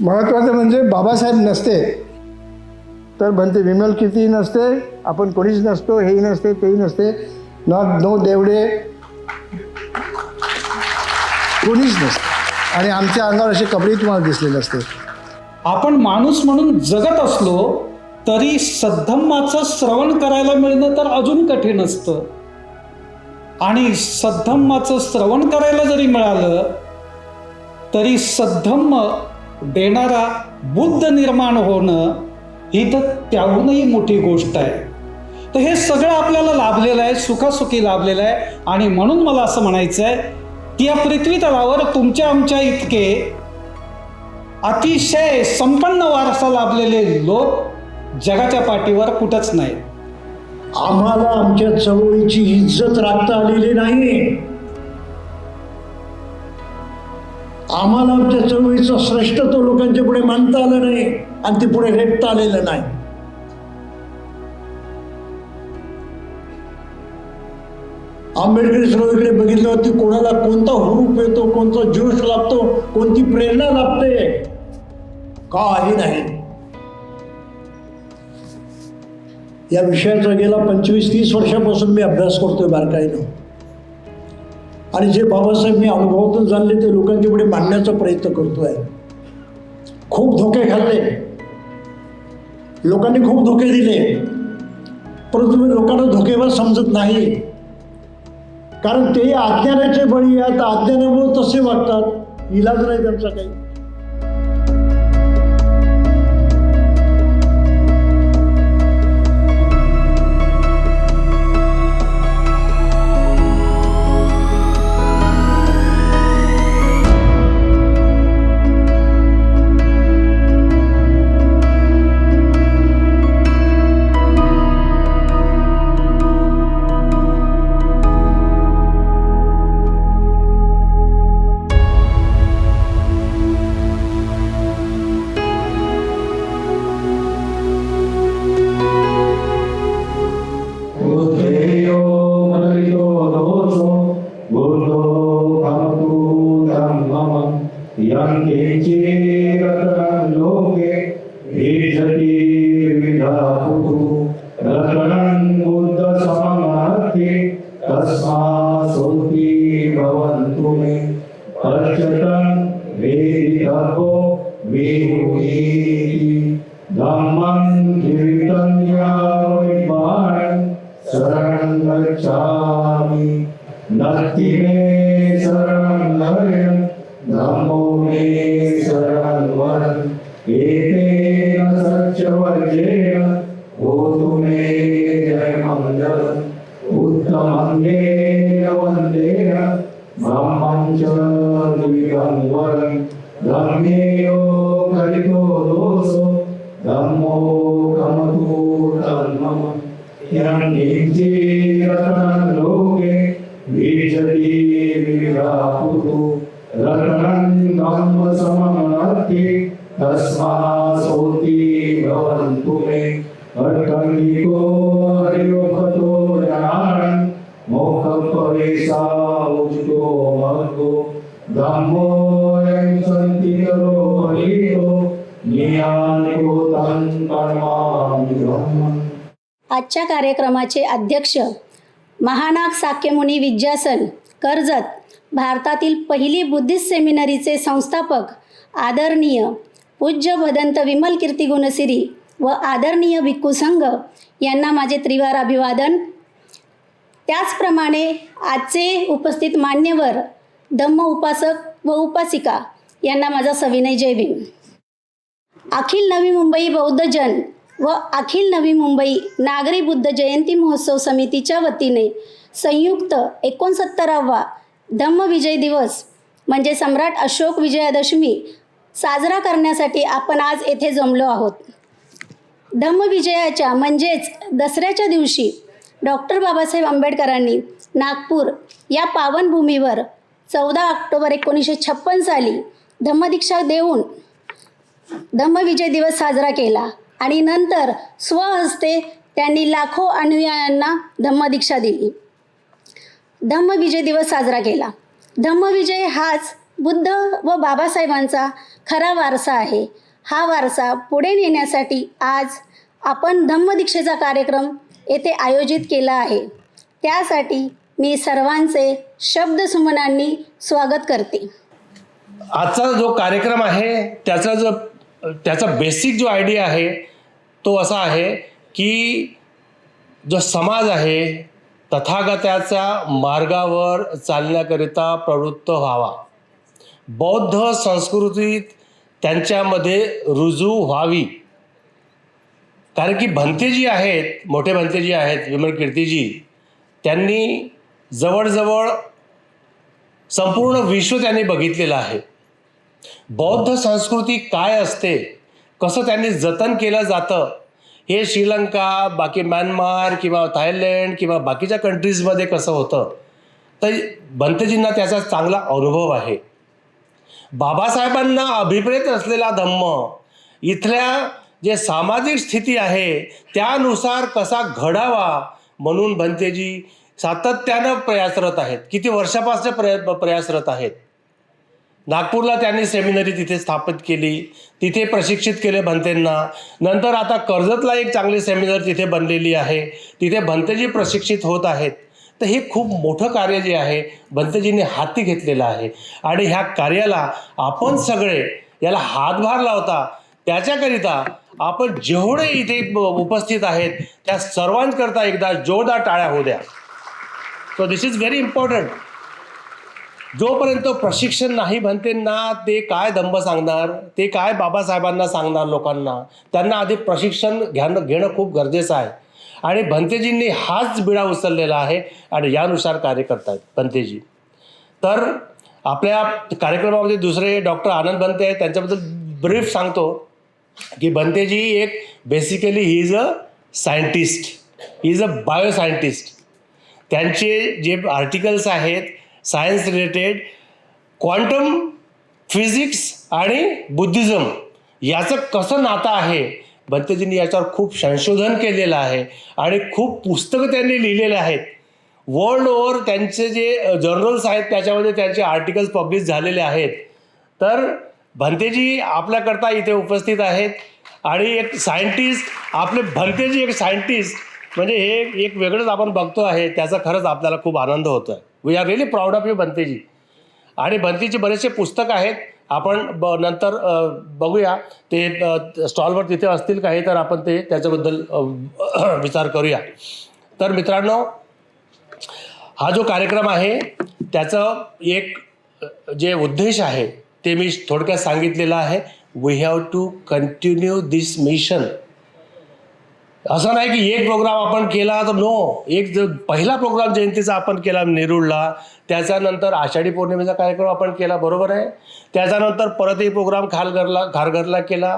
महत्त्वाचं म्हणजे बाबासाहेब नसते तर म्हणते विमल कीर्ती नसते, आपण कोणीच नसतो, हेही नसते, तेही नसते, नो देवडे कोणीच नसते आणि आमच्या अंगावर असे कपडे तुम्हाला दिसलेले असते. आपण माणूस म्हणून जगत असलो तरी सद्धम्माचं श्रवण करायला मिळणं तर अजून कठीण असतं. आणि सद्धम्माचं श्रवण करायला जरी मिळालं तरी सद्धम्म देणारा बुद्ध निर्माण होणं ही तर त्याहूनही मोठी गोष्ट आहे. तर हे सगळं आपल्याला लाभलेलं आहे, सुखासुखी लाभलेलं आहे. आणि म्हणून मला असं म्हणायचं आहे की या पृथ्वी तलावर तुमच्या आमच्या इतके अतिशय संपन्न वारसा लाभलेले लोक जगाच्या पाठीवर कुठंच नाही. आम्हाला आमच्या चळवळीची इज्जत राखता आलेली नाही. आम्हाला आमच्या चळवळीचं श्रेष्ठत्व लोकांच्या पुढे मानता आलं नाही आणि ते पुढे रेटता आलेलं नाही. आंबेडकरी चळवळीकडे बघितल्यावरती कोणाला कोणता हुरूप येतो, कोणता जोश लागतो, कोणती प्रेरणा लागते, काही नाही. या विषयाचा गेला 25-30 वर्षापासून मी अभ्यास करतोय बारकाईनं आणि जे बाबासाहेब मी अनुभवातून जाणले ते लोकांच्या पुढे मांडण्याचा प्रयत्न करतोय. खूप धोके खाल्ले, लोकांनी खूप धोके दिले, परंतु लोकांना धोकेबाज समजत नाही. कारण ते अज्ञानाचे बळी आहेत, अज्ञानामुळे तसे वागतात, इलाज नाही त्यांचा काही. आजच्या कार्यक्रमाचे अध्यक्ष महानाग साक्यमुनी विद्यासन कर्जत, भारतातील पहिली बुद्धिस्ट सेमिनरीचे संस्थापक आदरणीय पूज्य भदंत विमल कीर्ती गुणसिरी व आदरणीय भिक्खू संघ यांना माझे त्रिवार अभिवादन. त्याचप्रमाणे आजचे उपस्थित मान्यवर धम्म उपासक व उपासिका यांना माझा सविनय जय भीम. अखिल नवी मुंबई बौद्धजन व अखिल नवी मुंबई नागरी बुद्ध जयंती महोत्सव समितीच्या वतीने संयुक्त 69वा धम्मविजय दिवस म्हणजे सम्राट अशोक विजयादशमी साजरा करण्यासाठी आपण आज येथे जमलो आहोत. धम्मविजयाच्या म्हणजेच दसऱ्याच्या दिवशी डॉक्टर बाबासाहेब आंबेडकरांनी नागपूर या पावनभूमीवर 14 ऑक्टोबर 1956 साली धम्मदीक्षा देऊन धम्मविजय दिवस साजरा केला आणि नंतर स्वहस्ते त्यांनी लाखो अनुयायांना धम्मदीक्षा दिली. धम्मविजय दिवस साजरा केला. धम्मविजय हाच बुद्ध व बाबासाहेबांचा खरा वारसा आहे. हा वारसा पुढे नेण्यासाठी आज आपण धम्मदीक्षेचा कार्यक्रम येथे आयोजित केला आहे. त्यासाठी मी सर्वांचे शब्दसुमनांनी स्वागत करते. आजचा जो कार्यक्रम आहे त्याचा बेसिक जो आयडिया आहे तो असा आहे की जो समाज आहे तथागताच्या मार्गावर चालण्याकरिता प्रवृत्त व्हावा, बौद्ध संस्कृतीत त्यांच्यामध्ये रुजू व्हावी. कारण की भंतेजी आहेत, मोठे भंतेजी आहेत, विमल कीर्तीजी, त्यांनी जवळजवळ संपूर्ण विश्व त्यांनी बघितलेलं आहे. बौद्ध संस्कृती काय असते, कसं त्यांनी जतन केलं जातं, हे श्रीलंका, बाकी म्यानमार किंवा थायलंड किंवा बाकीच्या कंट्रीजमध्ये कसं होतं, तर भंतेजींना त्याचा चांगला अनुभव आहे. बाबासाहेबांना अभिप्रेत असलेला धम्म इथल्या जे सामाजिक स्थिती आहे त्यानुसार कसा घडावा म्हणून भंतेजी सातत्यानं प्रयासरत आहेत. किती वर्षापासून प्रयासरत आहेत. नागपूरला त्यांनी सेमिनरी तिथे स्थापित केली, तिथे प्रशिक्षित केले भंतेंना. नंतर आता कर्जतला एक चांगली सेमिनर तिथे बनलेली आहे, तिथे भंतेजी प्रशिक्षित होत आहेत. तर हे खूप मोठं कार्य जे आहे भंतेजींनी हाती घेतलेलं आहे. आणि ह्या कार्याला आपण सगळे याला हातभार लावता, त्याच्याकरिता आपण जेवढे इथे उपस्थित आहेत त्या सर्वांकरता एकदा जोरदार टाळ्या होऊ द्या. So this is very important. जोपर्यंत प्रशिक्षण नाही भंतेंना, ते काय धम्म सांगणार, ते काय बाबासाहेबांना सांगणार लोकांना, त्यांना आधी प्रशिक्षण घेणं खूप गरजेचं आहे. आणि भंतेजींनी हाच बिडा उचललेला आहे आणि यानुसार कार्य करतात भंतेजी. तर आपल्या कार्यक्रमामध्ये दुसरे डॉक्टर आनंद भंते आहेत, त्यांच्याबद्दल ब्रीफ सांगतो की भंतेजी एक basically he is a scientist, he is a bioscientist. त्यांचे जे आर्टिकल्स आहेत सायन्स रिलेटेड, क्वांटम फिजिक्स आणि बुद्धिझम याचं कसं नातं आहे, भंतेजींनी याच्यावर खूप संशोधन केलेलं आहे आणि खूप पुस्तकं त्यांनी लिहिलेले आहेत. वर्ल्ड ओव्हर त्यांचे जे जर्नल्स आहेत त्याच्यामध्ये त्यांचे आर्टिकल्स पब्लिश झालेले आहेत. तर भंतेजी आपल्याकरता इथे उपस्थित आहेत आणि एक सायंटिस्ट, आपले भंतेजी एक सायंटिस्ट म्हणजे हे एक वेगळंच आपण बघतो आहे, त्याचा खरंच आपल्याला खूप आनंद होतो आहे. We are really proud of you भंतेजी. आणि भंतेची बरेचसे पुस्तक आहेत, आपण नंतर बघूया, ते स्टॉलवर तिथे असतील काही, तर आपण ते त्याच्याबद्दल विचार करूया. तर मित्रांनो, हा जो कार्यक्रम आहे त्याचं एक जे उद्देश आहे ते मी थोडक्यात सांगितलेलं आहे. We have to continue this mission. असं नाही की एक प्रोग्राम आपण केला तर नो, एक पहिला प्रोग्राम जयंतीचा आपण केला नेरूळला, त्याच्यानंतर आषाढी पौर्णिमेचा कार्यक्रम आपण केला, बरोबर आहे. त्याच्यानंतर परत एक प्रोग्राम खारघरला केला,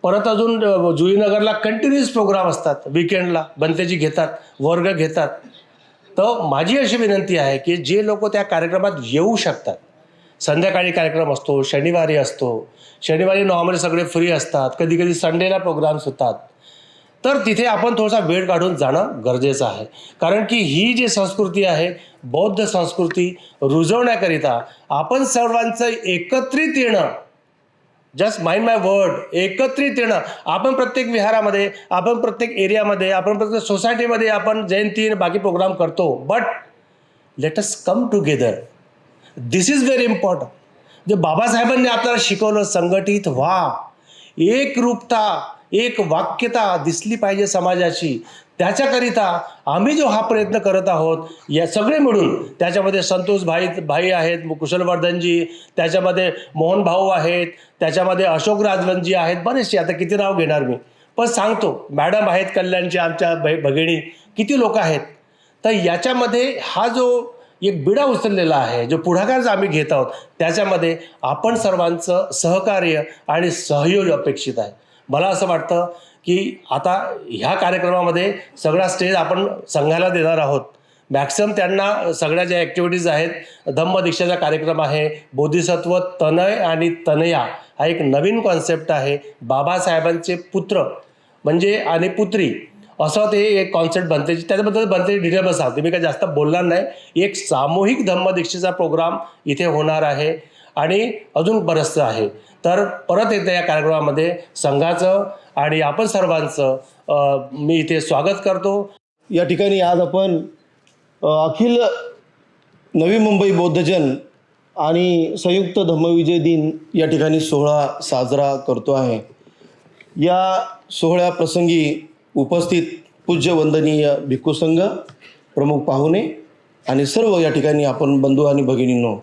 परत अजून जुईनगरला कंटिन्युअस प्रोग्राम असतात. विकेंडला भंतेजी घेतात, वर्ग घेतात. तर माझी अशी विनंती आहे की जे लोक त्या कार्यक्रमात येऊ शकतात, संध्याकाळी कार्यक्रम असतो, शनिवारी असतो, शनिवारी नॉर्मली सगळे फ्री असतात, कधी कधी संडेला प्रोग्राम्स होतात, तर तिथे आपण थोडासा वेळ काढून जाणं गरजेचं आहे. कारण की ही जी संस्कृती आहे बौद्ध संस्कृती रुजवण्याकरिता आपण सर्वांचं एकत्रित येणं, जस्ट माइंड माय वर्ड, एकत्रित येणं. आपण प्रत्येक विहारामध्ये, आपण प्रत्येक एरियामध्ये, आपण प्रत्येक सोसायटीमध्ये आपण जयंती बाकी प्रोग्राम करतो, but let us come together. This is very important. जे बाबासाहेबांनी आपल्याला शिकवलं, संघटित व्हा, एकरूपता, एक वाक्यता दिसली पाहिजे समाजाची. त्याच्याकरिता आम्ही जो हा प्रयत्न करत आहोत, या सगळे मिळून, त्याच्यामध्ये संतोष भाई आहेत, कुशलवर्धनजी, त्याच्यामध्ये मोहन भाऊ आहेत, त्याच्यामध्ये अशोक राजवंतजी आहेत, बरेचसे, आता किती नाव घेणार मी, पण सांगतो, मॅडम आहेत कल्याणच्या, आमच्या भगिनी, किती लोक आहेत. तर याच्यामध्ये हा जो एक बिडा उचललेला आहे, जो पुढाकार आम्ही घेत आहोत, त्याच्यामध्ये आपण सर्वांचं सहकार्य आणि सहयोग अपेक्षित आहे. मला असं वाटतं की आता ह्या कार्यक्रमामध्ये सगळा स्टेज आपण संघाला देणार आहोत. मॅक्सिमम त्यांना सगळ्या ज्या ॲक्टिव्हिटीज आहेत, धम्मदीक्षेचा कार्यक्रम आहे, बोधिसत्व तनय आणि तनया हा एक नवीन कॉन्सेप्ट आहे. बाबासाहेबांचे पुत्र म्हणजे आणि पुत्री असं ते एक कॉन्सेप्ट बनते, त्याच्याबद्दल बनते डिटेलमध्ये सांगते मी, काही जास्त बोलणार नाही. एक सामूहिक धम्मदीक्षेचा प्रोग्राम इथे होणार आहे आणि अजून बरंचसं आहे. तर परत एकदा या कार्यक्रमामध्ये संघाचं आणि आपण सर्वांचं मी इथे स्वागत करतो. या ठिकाणी आज आपण अखिल नवी मुंबई बौद्धजन आणि संयुक्त धम्मविजय दिन या ठिकाणी सोहळा साजरा करतो आहे. या सोहळ्याप्रसंगी उपस्थित पूज्य वंदनीय भिक्खू संघ, प्रमुख पाहुणे आणि सर्व या ठिकाणी आपण बंधू आणि भगिनींनो,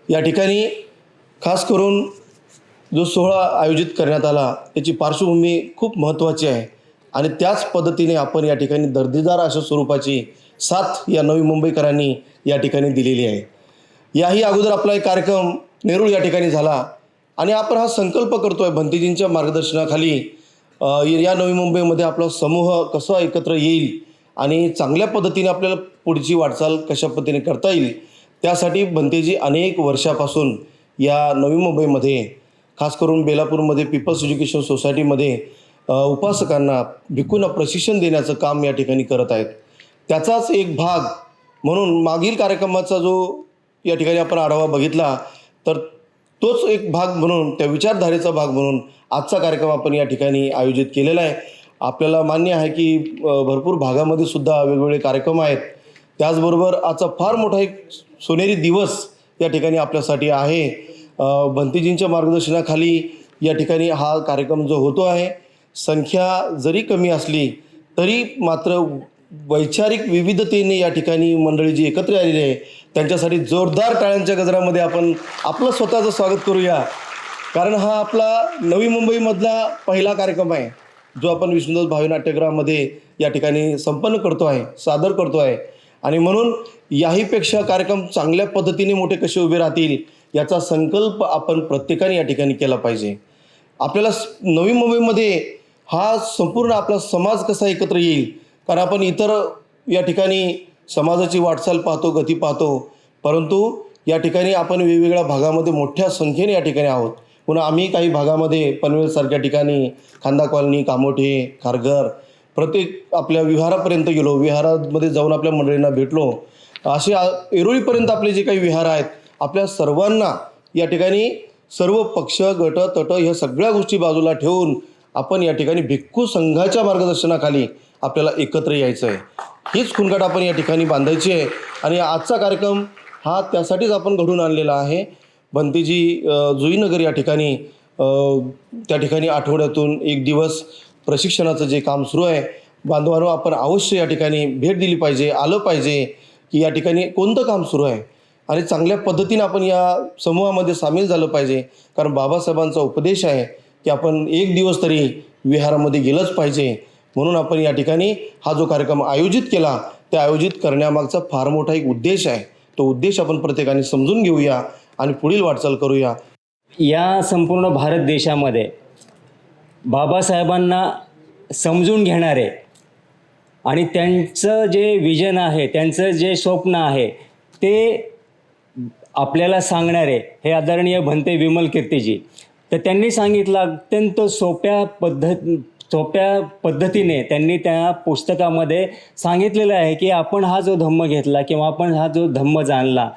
या ठिकाणी खास करून जो सोहळा आयोजित करण्यात आला त्याची पार्श्वभूमी खूप महत्त्वाची आहे आणि त्याच पद्धतीने आपण या ठिकाणी दर्जेदार अशा स्वरूपाची साथ या नवी मुंबईकरांनी या ठिकाणी दिलेली आहे. याही अगोदर आपला एक कार्यक्रम नेरूळ या ठिकाणी झाला आणि आपण हा संकल्प करतो आहे भंतेजींच्या मार्गदर्शनाखाली या नवी मुंबईमध्ये आपला समूह कसा एकत्र येईल आणि चांगल्या पद्धतीने आपल्याला पुढची वाटचाल कशा पद्धतीने करता येईल, त्यासाठी भंतेजी अनेक वर्षापासून या नवी मुंबईमध्ये खास करून बेलापूरमध्ये पीपल्स एज्युकेशन सोसायटीमध्ये उपासकांना भिक्खूंना प्रशिक्षण देण्याचं काम या ठिकाणी करत आहेत. त्याचाच एक भाग म्हणून मागील कार्यक्रमाचा जो या ठिकाणी आपण आढावा बघितला तर तोच एक भाग म्हणून, त्या विचारधारेचा भाग म्हणून आजचा कार्यक्रम आपण या ठिकाणी आयोजित केलेला आहे. आपल्याला मान्य आहे की भरपूर भागामध्ये सुद्धा वेगवेगळे कार्यक्रम आहेत. त्याचबरोबर आजचा फार मोठा एक सोनेरी दिवस या ठिकाणी आपल्यासाठी आहे. भंतेजींच्या मार्गदर्शनाखाली या ठिकाणी हा कार्यक्रम जो होतो आहे, संख्या जरी कमी असली तरी मात्र वैचारिक विविधतेने या ठिकाणी मंडळी जी एकत्र आलेली आहे त्यांच्यासाठी जोरदार टाळ्यांच्या गजरामध्ये आपण आपलं स्वतःचं स्वागत करूया. कारण हा आपला नवी मुंबईमधला पहिला कार्यक्रम आहे जो आपण विष्णुदास भावे नाट्यगृहामध्ये या ठिकाणी संपन्न करतो आहे, सादर करतो आहे. आणि म्हणून याहीपेक्षा कार्यक्रम चांगल्या पद्धतीने मोठे कसे उभे राहतील याचा संकल्प आपण प्रत्येकाने या ठिकाणी केला पाहिजे. आपल्याला नवी मुंबईमध्ये हा संपूर्ण आपला समाज कसा एकत्र येईल, कारण आपण इतर या ठिकाणी समाजाची वाटचाल पाहतो, गती पाहतो, परंतु या ठिकाणी आपण वेगवेगळ्या भागामध्ये मोठ्या संख्येने या ठिकाणी आहोत. पुन्हा आम्ही काही भागामध्ये पनवेलसारख्या ठिकाणी, खांदा कॉलनी, कामोठे, खारघर, प्रत्येक आपल्या विहारापर्यंत गेलो, विहारामध्ये जाऊन आपल्या मंडळींना भेटलो. असे एरोळीपर्यंत आपले जे काही विहार आहेत, आपल्या सर्वांना या ठिकाणी सर्व पक्ष, गट, तट ह्या सगळ्या गोष्टी बाजूला ठेवून आपण या ठिकाणी भिक्खू संघाच्या मार्गदर्शनाखाली आपल्याला एकत्र यायचं आहे. हीच खुणगाठ आपण या ठिकाणी बांधायची आहे आणि आजचा कार्यक्रम हा त्यासाठीच आपण घडून आणलेला आहे. भंतेजी जुईनगर या ठिकाणी त्या ठिकाणी आठवड्यातून एक दिवस प्रशिक्षणाचं जे काम सुरू आहे, बांधवांनो आपण अवश्य या ठिकाणी भेट दिली पाहिजे, आलं पाहिजे की या ठिकाणी कोणतं काम सुरू आहे आणि चांगल्या पद्धतीने आपण या समूहामध्ये सामील झालं पाहिजे. कारण बाबासाहेबांचा उपदेश आहे की आपण एक दिवस तरी विहारामध्ये गेलंच पाहिजे. म्हणून आपण या ठिकाणी हा जो कार्यक्रम आयोजित केला, त्या आयोजित करण्यामागचा फार मोठा एक उद्देश आहे. तो उद्देश आपण प्रत्येकाने समजून घेऊया आणि पुढील वाटचाल करूया. या संपूर्ण भारत देशामध्ये बाबासाहेबांना समजून घेणारे आणि त्यांचं जे विजन आहे, त्यांचं जे स्वप्न आहे ते आपल्याला सांगणारे हे आदरणीय भंते विमल कीर्तीजी. तर त्यांनी सांगितलं अत्यंत सोप्या पद्धतीने त्यांनी त्या पुस्तकामध्ये सांगितलेलं आहे की आपण हा जो धम्म घेतला किंवा आपण हा जो धम्म जाणला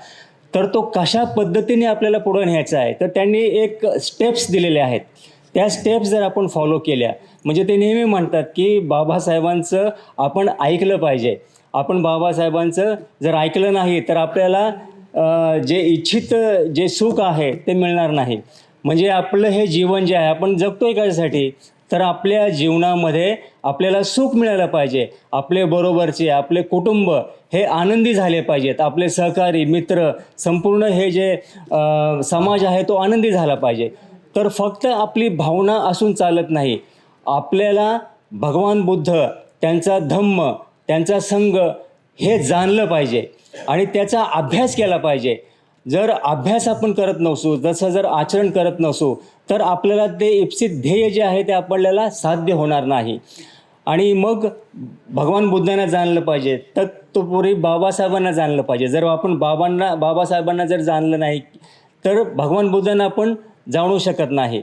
तर तो कशा पद्धतीने आपल्याला पुढे न्यायचा आहे. तर त्यांनी एक स्टेप्स दिलेले आहेत. त्या स्टेप्स जर आपण फॉलो केल्या, म्हणजे ते नेहमी म्हणतात की बाबासाहेबांचं आपण ऐकलं पाहिजे. आपण बाबासाहेबांचं जर ऐकलं नाही तर आपल्याला जे इच्छित जे सुख आहे ते मिळणार नाही. म्हणजे आपलं हे जीवन जे आहे आपण जगतोय कशासाठी, तर आपल्या जीवनामध्ये आपल्याला सुख मिळालं पाहिजे, आपले बरोबरचे आपले कुटुंब हे आनंदी झाले पाहिजेत, आपले सहकारी मित्र संपूर्ण हे जे समाज आहे तो आनंदी झाला पाहिजे. तर फक्त आपली भावना असून चालत नाही. आपल्याला भगवान बुद्ध, त्यांचा धम्म, त्यांचा संघ हे जाणलं पाहिजे आणि त्याचा अभ्यास केला पाहिजे. जर अभ्यास आपण करत नसू, जसं जर आचरण करत नसू तर आपल्याला ते इप्सित ध्येय जे आहे ते आपल्याला साध्य होणार नाही. आणि मग भगवान बुद्धांना जाणलं पाहिजे, तत्पूर्वी बाबासाहेबांना जाणलं पाहिजे. जर आपण बाबासाहेबांना जर जाणलं नाही तर भगवान बुद्धांना आपण जाणू शकत नाही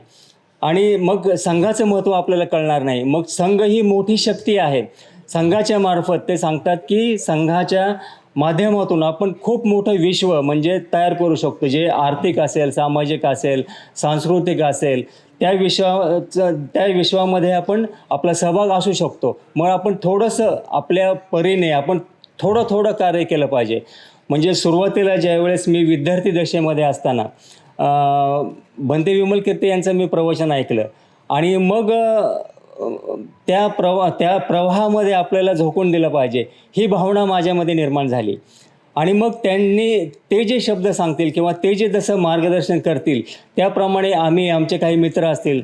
आणि मग संघाचं महत्त्व आपल्याला कळणार नाही. मग संघ ही मोठी शक्ती आहे. संघाच्या मार्फत ते सांगतात की संघाच्या माध्यमातून आपण खूप मोठं विश्व म्हणजे तयार करू शकतो, जे आर्थिक असेल, सामाजिक असेल, सांस्कृतिक असेल, त्या विश्वामध्ये आपण आपला सहभाग असू शकतो. मग आपण थोडंसं आपल्या परीने आपण थोडं कार्य केलं पाहिजे. म्हणजे सुरुवातीला ज्यावेळेस मी विद्यार्थी दशेमध्ये असताना भंते विमल कीर्ती यांचं मी प्रवचन ऐकलं आणि मग त्या प्रवाहामध्ये आपल्याला झोकून दिलं पाहिजे ही भावना माझ्यामध्ये निर्माण झाली. आणि मग त्यांनी ते जे शब्द सांगतील किंवा ते जे जसं मार्गदर्शन करतील त्याप्रमाणे आमचे काही मित्र असतील,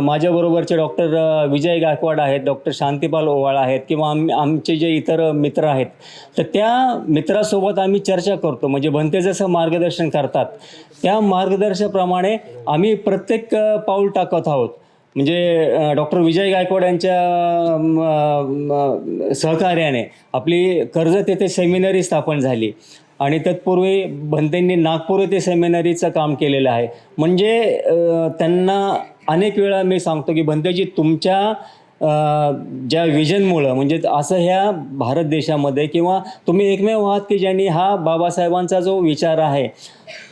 माझ्याबरोबरचे डॉक्टर विजय गायकवाड आहेत, डॉक्टर शांतीपाल ओवाळ आहेत किंवा आमचे जे इतर मित्र आहेत, तर त्या मित्रासोबत आम्ही चर्चा करतो. म्हणजे भंते जसं मार्गदर्शन करतात त्या मार्गदर्शनाप्रमाणे आम्ही प्रत्येक पाऊल टाकत आहोत. म्हणजे डॉक्टर विजय गायकवाड यांच्या सहकार्याने आपली कर्जत येथे सेमिनरी स्थापन झाली आणि तत्पूर्वी भंतेंनी नागपूर येथे सेमिनरीचं काम केलेलं आहे. म्हणजे त्यांना अनेक वेळा मी सांगतो की भंतेजी तुमच्या ज्या विजनमुळं म्हणजे असं ह्या भारत देशामध्ये किंवा तुम्ही एकमेव आहात की ज्यांनी हा बाबासाहेबांचा जो विचार आहे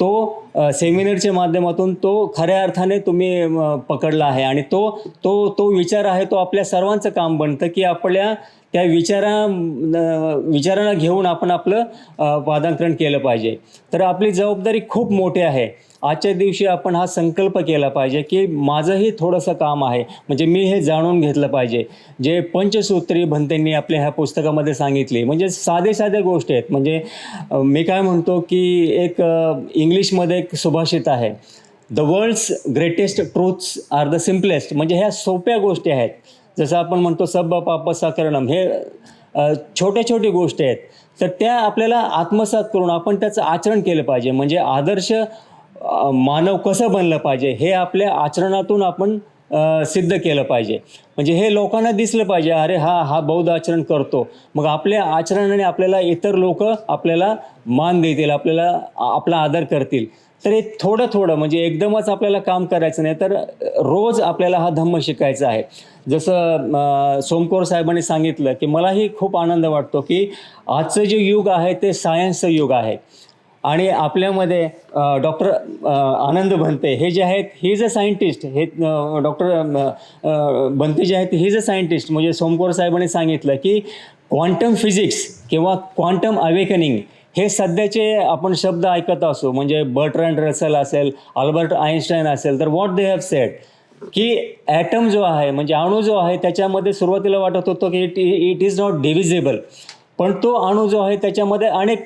तो सेमिनारच्या माध्यमातून तो खऱ्या अर्थाने तुम्ही पकडला आहे आणि तो विचार आहे तो आपल्या सर्वांचं काम बनतं की आपल्या त्या विचारांना घेऊन आपण आपलं पादांकरण केलं पाहिजे. तर आपली जबाबदारी खूप मोठी आहे. आजच्या दिवशी आपण हा संकल्प केला पाहिजे की माझंही थोडंसं काम आहे, म्हणजे मी हे जाणून घेतलं पाहिजे. जे पंचसूत्री भंतेंनी आपल्या ह्या पुस्तकामध्ये सांगितली म्हणजे साध्या गोष्टी आहेत. म्हणजे मी काय म्हणतो की एक इंग्लिशमध्ये एक सुभाषित आहे, the world's greatest truths are the simplest. म्हणजे ह्या सोप्या गोष्टी आहेत. जसं आपण म्हणतो सब्ब पाप साकरणम, हे छोटी गोष्टी आहेत. तर त्या आपल्याला आत्मसात करून आपण त्याचं आचरण केलं पाहिजे. म्हणजे आदर्श मानव कसं बनलं पाहिजे हे आपल्या आचरणातून आपण सिद्ध केलं पाहिजे. म्हणजे हे लोकांना दिसलं पाहिजे, अरे हा बौद्ध आचरण करतो. मग आपल्या आचरणाने आपल्याला इतर लोक आपल्याला मान देतील, आपला आदर करतील. तर हे थोडं म्हणजे एकदमच आपल्याला काम करायचं नाही, तर रोज आपल्याला हा धम्म शिकायचा आहे. जसं सोमकोर साहेबांनी सांगितलं की मलाही खूप आनंद वाटतो की आजचं जे युग आहे ते सायन्सचं युग आहे आणि आपल्यामध्ये डॉक्टर आनंद भंते हे जे आहेत ही इज अ सायंटिस्ट. हे डॉक्टर भंते जे आहेत ही इज अ सायंटिस्ट. म्हणजे सोमकोर साहेबांनी सांगितलं की क्वांटम फिजिक्स किंवा क्वांटम अवेकनिंग हे सध्याचे आपण शब्द ऐकत असो, म्हणजे बर्ट्रँड रसेल असेल, अल्बर्ट आईन्स्टाईन असेल, तर व्हॉट दे हॅव सेड की ॲटम जो आहे म्हणजे अणू जो आहे त्याच्यामध्ये सुरुवातीला वाटत होतं की इट इज नॉट डिव्हिजिबल, पण तो अणू जो आहे त्याच्यामध्ये अनेक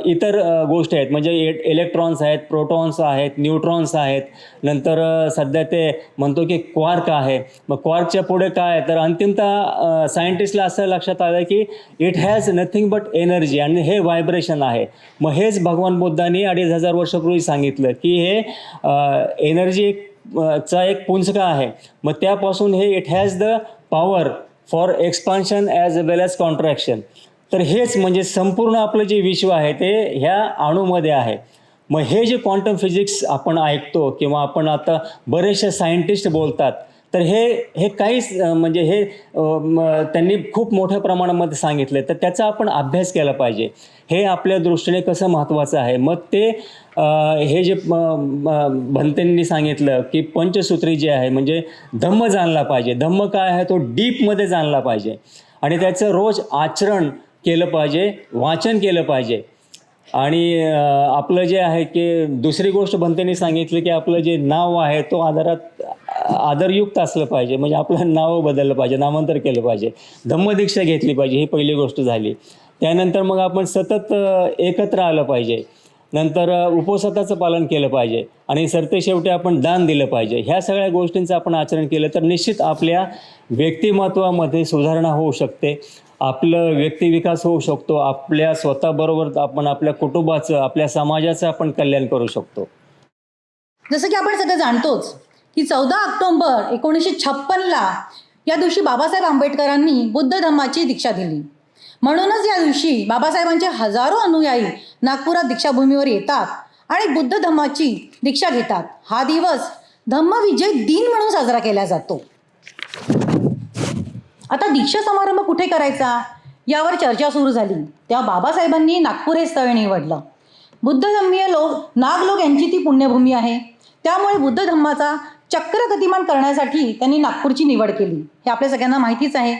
इतर गोष्टी आहेत. म्हणजे इलेक्ट्रॉन्स आहेत, प्रोटॉन्स आहेत, न्यूट्रॉन्स आहेत, नंतर सध्या ते म्हणतो की क्वार्क आहे. मग क्वार्कच्या पुढे काय, तर अंतिमतः सायंटिस्टला असं लक्षात आलं की it has nothing but energy आणि हे व्हायब्रेशन आहे. मग हेच भगवान बुद्धांनी 2500 वर्षापूर्वी सांगितलं की हे एनर्जी चा एक पुंजका आहे. मग त्यापासून हे it has the power for expansion as well as contraction. तर हेच म्हणजे संपूर्ण आपलं जे विश्व आहे ते ह्या अणूमध्ये आहे. मग हे जे क्वांटम फिजिक्स आपण ऐकतो किंवा आपण आता बरेचसे सायंटिस्ट बोलतात, तर हे काहीच म्हणजे हे त्यांनी खूप मोठ्या प्रमाणामध्ये सांगितले, तर त्याचा आपण अभ्यास केला पाहिजे. हे आपल्या दृष्टीने कसं महत्त्वाचं आहे. मग ते हे जे भंतेंनी सांगितलं की पंचसूत्री जे आहे म्हणजे धम्म जाणला पाहिजे. धम्म काय आहे तो डीपमध्ये जाणला पाहिजे आणि त्याचं रोज आचरण केलं पाहिजे, वाचन केलं पाहिजे. आणि आपलं जे आहे की दुसरी गोष्ट भंतेंनी सांगितली की आपलं जे नाव आहे तो आदरयुक्त असलं पाहिजे. म्हणजे आपलं नाव बदललं पाहिजे, नामांतर केलं पाहिजे, धम्मदीक्षा घेतली पाहिजे, ही पहिली गोष्ट झाली. त्यानंतर मग आपण सतत एकत्र आलं पाहिजे, नंतर उपवासाचं पालन केलं पाहिजे आणि सरतेशेवटी आपण दान दिलं पाहिजे. ह्या सगळ्या गोष्टींचं आपण आचरण केलं तर निश्चित आपल्या व्यक्तिमत्वामध्ये सुधारणा होऊ शकते, आपलं व्यक्तिविकास होऊ शकतो, आपल्या स्वतःबरोबर आपण आपल्या कुटुंबाचं, आपल्या समाजाचं आपण कल्याण करू शकतो. जसं की आपण सगळं जाणतोच की 14 ऑक्टोंबर 1956ला या दिवशी बाबासाहेब आंबेडकरांनी बुद्ध धम्माची दीक्षा दिली. म्हणूनच या दिवशी बाबासाहेबांचे हजारो अनुयायी नागपुरात दीक्षाभूमीवर येतात आणि बुद्ध धम्माची दीक्षा घेतात. हा दिवस धम्मविजय दिन म्हणून साजरा केला जातो. आता दीक्षा समारंभ कुठे करायचा यावर चर्चा सुरू झाली तेव्हा बाबासाहेबांनी नागपूर हे स्थळ निवडलं. बुद्धधम्मीय नाग लोक यांची ती पुण्यभूमी आहे. त्यामुळे बुद्ध धम्माचा चक्र गतिमान करण्यासाठी त्यांनी नागपूरची निवड केली. हे आपल्या सगळ्यांना माहितीच आहे.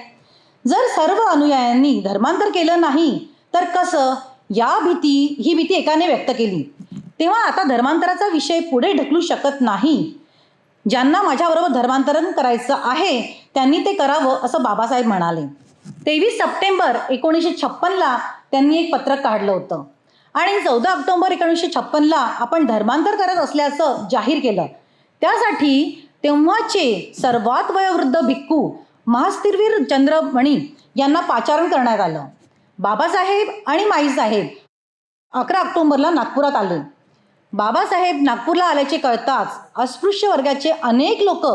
जर सर्व अनुयायांनी धर्मांतर केलं नाही तर कसं, ही भीती एकाने व्यक्त केली. तेव्हा आता धर्मांतराचा विषय पुढे ढकलू शकत नाही. ज्यांना माझ्याबरोबर धर्मांतरण करायचं आहे त्यांनी ते करावं असं बाबासाहेब म्हणाले. 23 सप्टेंबर 1956ला त्यांनी एक पत्रक काढलं होतं आणि 14 ऑक्टोबर 1956ला आपण धर्मांतर करत असल्याचं जाहीर केलं. त्यासाठी तेव्हाचे सर्वात वयोवृद्ध भिक्खू महास्तिरवीर चंद्रमणी यांना पाचारण करण्यात आलं. बाबासाहेब आणि माईसाहेब 11 ऑक्टोबरला नागपुरात आले. बाबासाहेब नागपूरला आल्याचे कळताच अस्पृश्य वर्गाचे अनेक लोक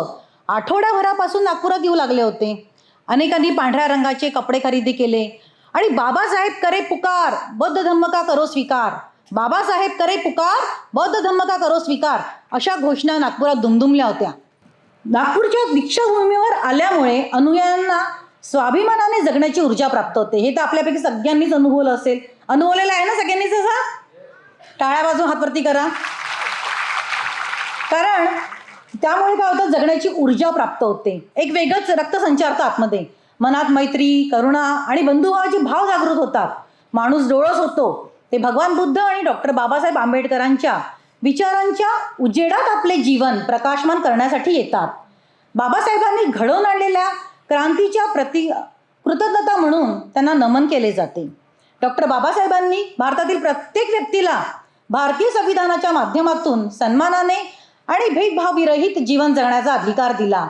आठवड्याभरापासून नागपुरात येऊ लागले होते. अनेकांनी पांढऱ्या रंगाचे कपडे खरेदी केले आणि बाबासाहेब करे पुकार, बौद्ध धम्म का करो स्वीकार, बाबासाहेब करे पुकार, बौद्ध धम्म का करो स्वीकार अशा घोषणा नागपुरात दुमदुमल्या होत्या. नागपूरच्या दीक्षाभूमीवर आल्यामुळे अनुयायांना स्वाभिमानाने जगण्याची ऊर्जा प्राप्त होते. हे तर आपल्यापैकी सगळ्यांनीच अनुभवलं असेल. अनुभवलेलं आहे ना सगळ्यांनीच? असा टाळ्या वाजवून हातवरती करा. कारण त्यामुळे काय होतं, जगण्याची ऊर्जा प्राप्त होते. एक वेगळंच रक्त संचारतं आतमध्ये. मनात मैत्री, करुणा आणि बंधुभावाचे भाव जागृत होतात. माणूस डोळस होतो. ते भगवान बुद्ध आणि डॉक्टर बाबासाहेब आंबेडकरांच्या विचारांच्या उजेडात आपले जीवन प्रकाशमान करण्यासाठी येतात. बाबासाहेबांनी घडवून आणलेल्या क्रांतीच्या कृतज्ञता म्हणून त्यांना नमन केले जाते. डॉक्टर बाबासाहेबांनी भारतातील प्रत्येक व्यक्तीला भारतीय संविधानाच्या माध्यमातून सन्मानाने आणि भेदभावविरहित जीवन जगण्याचा अधिकार दिला.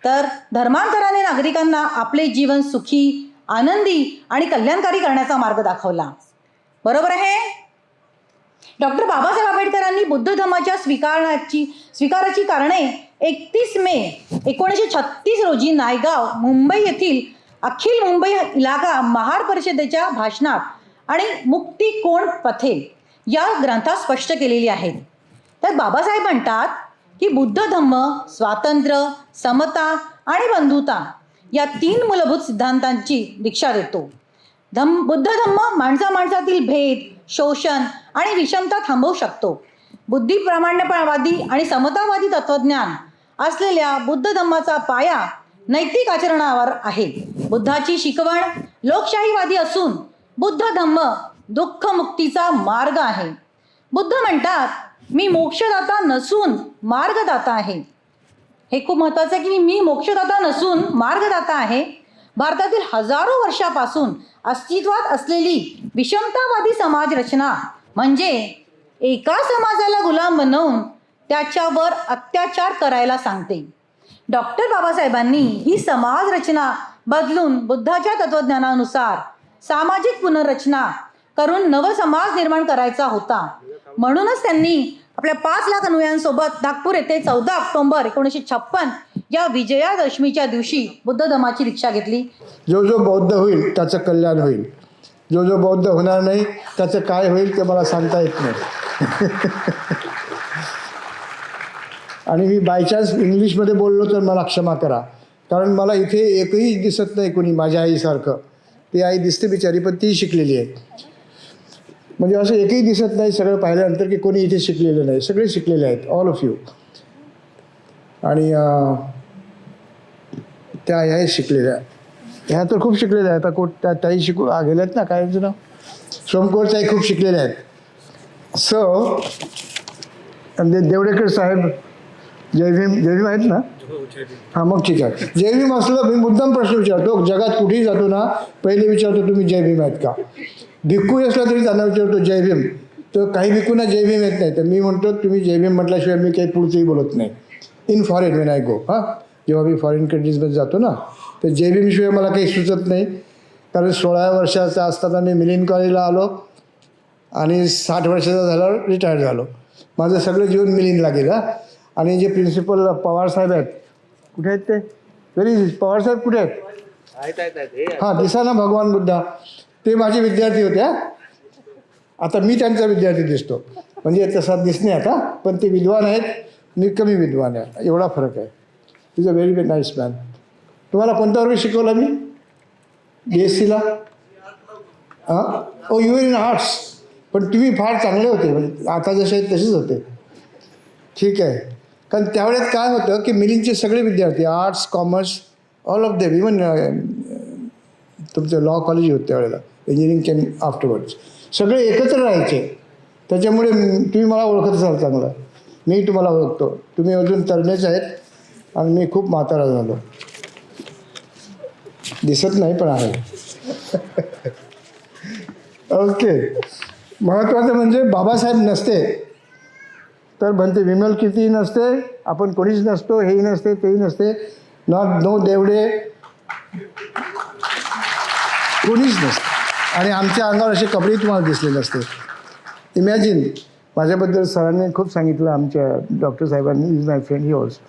तर धर्मांतराने नागरिकांना आपले जीवन सुखी, आनंदी आणि कल्याणकारी करण्याचा मार्ग दाखवला. बरोबर आहे? डॉक्टर बाबासाहेब आंबेडकरांनी बुद्ध धर्माच्या स्वीकाराची कारणे 31 मे 1936 रोजी नायगाव, मुंबई येथील अखिल मुंबई इलाका महार परिषदेच्या भाषणात आणि मुक्ती कोण पथे या ग्रंथात स्पष्ट केलेली आहेत. तर बाबासाहेब म्हणतात की बुद्ध धम्म स्वातंत्र्य, समता आणि बंधुता या 3 मूलभूत सिद्धांतांची दीक्षा देतो. बुद्ध धम्म माणसामाणसातील भेद, शोषण आणि विषमता थांबवू शकतो. बुद्धिप्रामाण्यवादी आणि समतावादी तत्वज्ञान असलेल्या बुद्ध धम्माचा पाया नैतिक आचरणावर आहे. बुद्धाची शिकवण लोकशाहीवादी असून बुद्ध धम्म दुःखमुक्तीचा मार्ग आहे. बुद्ध म्हणतात, मी मोक्षदाता नसून मार्गदाता आहे. हे खूप महत्त्वाचं आहे की मी मोक्षदाता नसून मार्गदाता आहे. भारतातील हजारो वर्षापासून अस्तित्वात असलेली विषमतावादी समाज रचना म्हणजे एका समाजाला गुलाम बनवून त्याच्यावर अत्याचार करायला सांगते. डॉक्टर बाबासाहेबांनी ही समाज रचना बदलून बुद्धाच्या तत्वज्ञानानुसार सामाजिक पुनर्रचना करून नव समाज निर्माण करायचा होता. म्हणूनच त्यांनी आपल्या 5 लाख अनुयायांसोबत नागपूर येथे 14 ऑक्टोबर 1956 या विजयादशमीच्या दिवशी बुद्ध धम्माची दीक्षा घेतली. जो जो बौद्ध होईल त्याचं कल्याण होईल. जो जो बौद्ध होणार नाही त्याचं काय होईल ते मला सांगता येत नाही. आणि मी बायचान्स इंग्लिशमध्ये बोललो तर मला क्षमा करा, कारण मला इथे एकही दिसत नाही कोणी माझ्या आईसारखं. ती आई दिसते बिचारी, पण ती शिकलेली आहे. म्हणजे असं एकही दिसत नाही सगळं पाहिल्यानंतर की कोणी इथे शिकलेलं नाही. सगळे शिकलेले आहेत, ऑल ऑफ यू. आणि त्या ह्या शिकलेल्या, ह्या तर खूप शिकलेल्या आहेत. आता त्या ताई शिकू गेल्या आहेत ना, काय नाव, सोमकोर ताई खूप शिकलेल्या आहेत. सो देवडेकर साहेब जय भीम आहेत ना? हां, मग ठीक आहे. जय भीम असलं, मी मुद्दाम प्रश्न विचारतो. जगात कुठेही जातो ना, पहिले विचारतो तुम्ही जय भीम आहेत का. भिक्खू असला तरी त्यांना विचारतो जय भीम. तर काही भिक्खूंना जय भीम येत नाही, तर मी म्हणतो तुम्ही जय भीम म्हटल्याशिवाय मी काही पुढचंही बोलत नाही. इन फॉरेन वेन आय गो, हां, जेव्हा मी फॉरेन कंट्रीजमध्ये जातो ना, तर जय भीमशिवाय मला काही सुचत नाही. कारण 16 वर्षाचा असताना मी मिलिंद कॉलेजला आलो आणि 60 वर्षाचा झाल्यावर रिटायर झालो. माझं सगळं जीवन मिलिंदला गेलं. आणि जे प्रिन्सिपल पवारसाहेब आहेत, कुठे आहेत ते? पवारसाहेब कुठे आहेत? हां, दिसा ना भगवान बुद्धा, ते माझे विद्यार्थी होते. आता मी त्यांचा विद्यार्थी दिसतो, म्हणजे तसा दिसणे आता, पण ते विद्वान आहेत, मी कमी विद्वान आहे, एवढा फरक आहे. Is a very nice man. तुम्हाला कोणता वर्ग शिकवला मी? BSc ला हां ओ यू इन आर्ट्स, पण तुम्ही फार चांगले होते, म्हणजे आता जसे आहेत तसेच होते. ठीक आहे. कारण त्यावेळेस काय होतं की मिलिंदचे सगळे विद्यार्थी arts commerce all of them, even तुमचं लॉ कॉलेज होतं त्यावेळेला, इंजिनिअरिंग केम आफ्टरवर्ड्स, सगळे एकत्र राहायचे. त्याच्यामुळे तुम्ही मला ओळखत असाल चांगलं, मी तुम्हाला ओळखतो. तुम्ही अजून तरुणच आहेत आणि मी खूप म्हातारा झालो, दिसत नाही पण आहे. ओके. महत्त्वाचं म्हणजे बाबासाहेब नसते तर म्हणते विमल कीर्ती नसते, आपण कोणीच नसतो, हेही नसते तेही नसते, नो देवडे कोणीच नसते, आणि आमच्या अंगावर असे कपडे तुम्हाला दिसले नसते. इमॅजिन, माझ्याबद्दल सरांनी खूप सांगितलं, आमच्या डॉक्टर साहेबांनी, is my friend he also,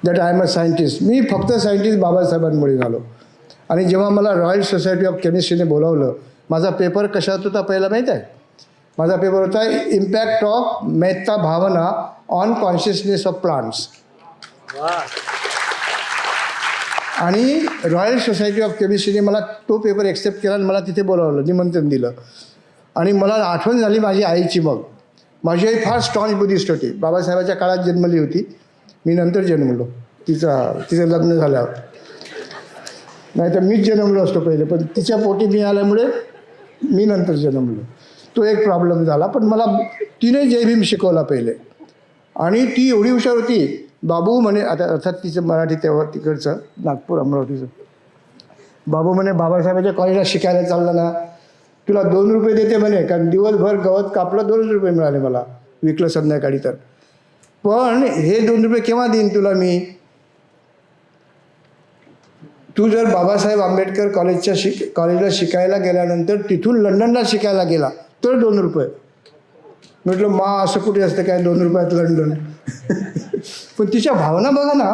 that I am a scientist. मी फक्त सायंटिस्ट बाबासाहेबांमुळे झालो. आणि जेव्हा मला रॉयल सोसायटी ऑफ केमिस्ट्रीने बोलावलं, माझा पेपर कशात होता पहिला माहीत आहे? माझा पेपर होता impact of Mehta Bhavana on consciousness of plants. आणि रॉयल सोसायटी ऑफ केमिस्ट्रीने मला तो पेपर एक्सेप्ट केला आणि मला तिथे बोलावलं, निमंत्रण दिलं. आणि मला आठवण झाली माझी आईची. मग माझी आई फार स्ट्रॉंग बुद्धिस्ट होती, बाबासाहेबाच्या काळात जन्मली होती, मी नंतर जन्मलो तिचं लग्न झाल्यावर, नाही तर मीच जन्मलो असतो पहिले, पण तिच्या पोटी मी आल्यामुळे मी नंतर जन्मलो. तो एक प्रॉब्लेम झाला. पण मला तिने जय भीम शिकवला पहिले, आणि ती एवढी हुशार होती. बाबू म्हणे, आता अर्थात तिचं मराठी तेव्हा तिकडचं नागपूर अमरावतीचं, बाबू म्हणे बाबासाहेबाच्या कॉलेजला शिकायला चाललं ना, तुला 2 रुपये देते म्हणे, कारण दिवसभर गवत कापलं 2 रुपये मिळाले मला, विकलं संध्याकाळी तर. पण हे 2 रुपये केव्हा देईन तुला मी? तू जर बाबासाहेब आंबेडकर कॉलेजला शिकायला गेल्यानंतर तिथून लंडनला शिकायला गेला तर 2 रुपये. म्हटलं मा असं कुठे असतं काय 2 रुपयात लंडन? पण तिच्या भावना बघा ना,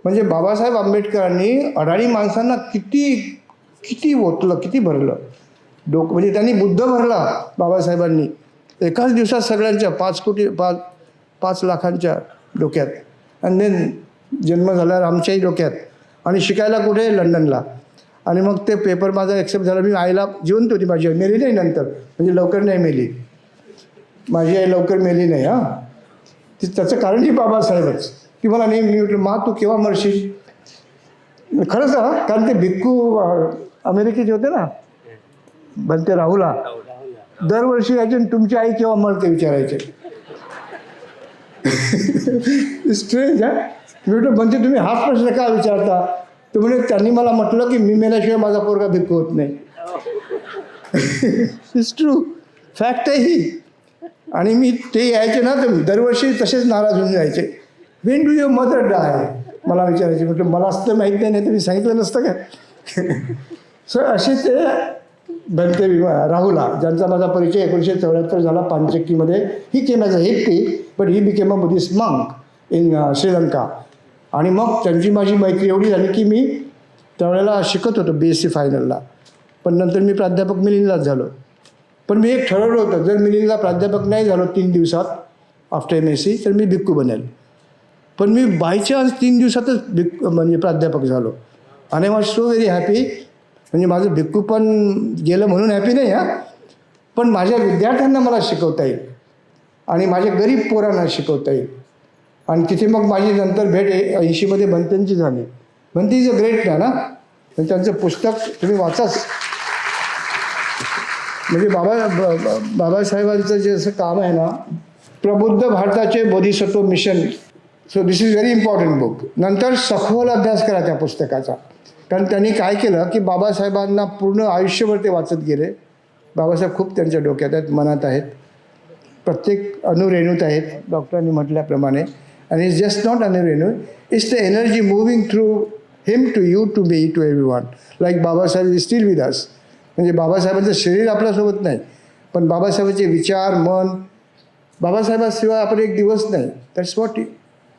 म्हणजे बाबासाहेब आंबेडकरांनी अडाणी माणसांना किती किती ओतलं, किती भरलं डोकं. म्हणजे त्यांनी बुद्ध भरला बाबासाहेबांनी एकाच दिवसात सगळ्यांच्या 5 लाखांच्या डोक्यात, आणि देन जन्म झाल्यावर आमच्याही डोक्यात, आणि शिकायला कुठे? लंडनला. आणि मग ते पेपर माझा एक्सेप्ट झाला. मी आईला, जिवंत होती माझी आई, मेली नाही नंतर, म्हणजे लवकर नाही मेली माझी आई, लवकर मेली नाही. हां, त्याचं कारण ही बाबासाहेबच. ती मला नेहमी, मी म्हटलं मा तू केव्हा मरशील? खरंच हां, कारण ते भिक्खू अमेरिकेचे होते ना, बनते राहुला, दरवर्षी यायचे तुमची आई केव्हा मरते विचारायचे. स्ट्रेंज हां. मी म्हटलं बनते तुम्ही हाच प्रश्न का विचारता? तर म्हणे त्यांनी मला म्हटलं की मी मेल्याशिवाय माझा पोरगा भिक्खू होत नाही. इट्स ट्रू, फॅक्ट आहे ही. आणि मी ते यायचे ना, तर दरवर्षी तसेच नाराज होऊन जायचे. वेन डू युअर मदर डाय मला विचारायचे. म्हटलं मला असतं माहीत नाही, तर मी सांगितलं नसतं काय. सो असे ते बनते राहुला, ज्यांचा माझा परिचय 1974 झाला पानचक्कीमध्ये. He came as a hippie, but he became a Buddhist monk in Sri Lanka. आणि मग त्यांची माझी मैत्री एवढी झाली की मी त्यावेळेला शिकत होतो BSc फायनलला, पण नंतर मी प्राध्यापक मिलिंदलाच झालो. पण मी एक ठरवलं होतं, जर मिलिंदला प्राध्यापक नाही झालो 3 दिवसात आफ्टर MSc, तर मी भिक्खू बनेल. पण मी बाय चान्स 3 दिवसातच म्हणजे प्राध्यापक झालो. आणि I was so very happy. म्हणजे माझं भिक्खू पण गेलं म्हणून हॅपी नाही हां, पण माझ्या विद्यार्थ्यांना मला शिकवता येईल आणि माझ्या गरीब पोरांना शिकवता येईल. आणि तिथे मग माझी नंतर भेट 80मध्ये भंतेंची झाली. Bhante is a great man ना, पण त्यांचं पुस्तक तुम्ही वाचाच. म्हणजे बाबासाहेबांचं जे असं काम आहे ना, प्रबुद्ध भारताचे Bodhisattva mission. So this is very important book. नंतर सखोल अभ्यास करा त्या पुस्तकाचा, कारण त्यांनी काय केलं की बाबासाहेबांना पूर्ण आयुष्यभर ते वाचत गेले. बाबासाहेब खूप त्यांच्या डोक्यात आहेत, मनात आहेत, प्रत्येक अणुरेणूत आहेत डॉक्टरांनी म्हटल्याप्रमाणे. आणि इट्स जस्ट नॉट अणुरेणू, it's the energy moving through him to you, to me, to everyone. Like Babasaheb is still with us. म्हणजे बाबासाहेबांचं शरीर आपल्यासोबत नाही, पण बाबासाहेबांचे विचार, मन, बाबासाहेबांशिवाय आपण एक दिवस नाही. That's what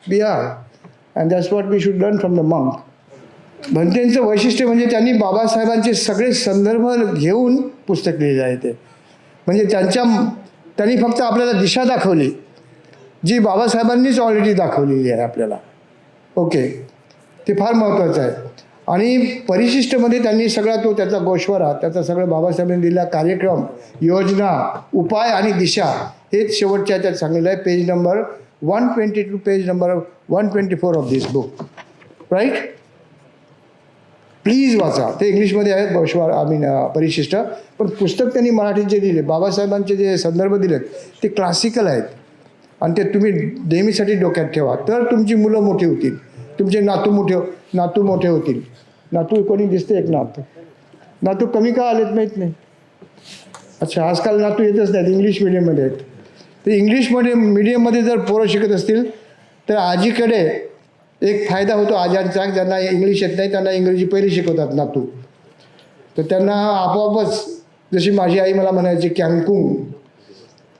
we are, and that's what we should learn from the monk. भंतेंचं वैशिष्ट्य म्हणजे त्यांनी बाबासाहेबांचे सगळे संदर्भ घेऊन पुस्तक लिहिलं आहे. ते म्हणजे त्यांनी फक्त आपल्याला दिशा दाखवली, जी बाबासाहेबांनीच ऑलरेडी दाखवलेली आहे आपल्याला. ओके, ते फार महत्त्वाचं आहे. आणि परिशिष्टमध्ये त्यांनी सगळा तो त्याचा गोश्वारा, त्याचा सगळं बाबासाहेबांनी दिलेला कार्यक्रम, योजना, उपाय आणि दिशा हेच शेवटच्या त्यात सांगितलं आहे. Page number 122 to page number 124 of this book. Right, please वाचा. ते इंग्लिशमध्ये आहेत गोश्वार परिशिष्ट, पण पुस्तक त्यांनी मराठीत जे दिले, बाबासाहेबांचे जे संदर्भ दिलेत ते क्लासिकल आहेत आणि ते तुम्ही नेहमीसाठी डोक्यात ठेवा. तर तुमची मुलं मोठी होतील, तुमचे नातू मोठे होतील. नातू कोणी दिसते? एक नातू कमी का आलेत माहीत नाही. अच्छा, आजकाल नातू येतच नाहीत, इंग्लिश मिडियममध्ये आहेत. तर इंग्लिश मिडियममध्ये जर पोरं शिकत असतील तर आजीकडे एक फायदा होतो आजांचा. ज्यांना इंग्लिश येत नाही त्यांना इंग्रजी पहिली शिकवतात नातू, तर त्यांना आपोआपच, जशी माझी आई मला म्हणायची कॅंकुंग,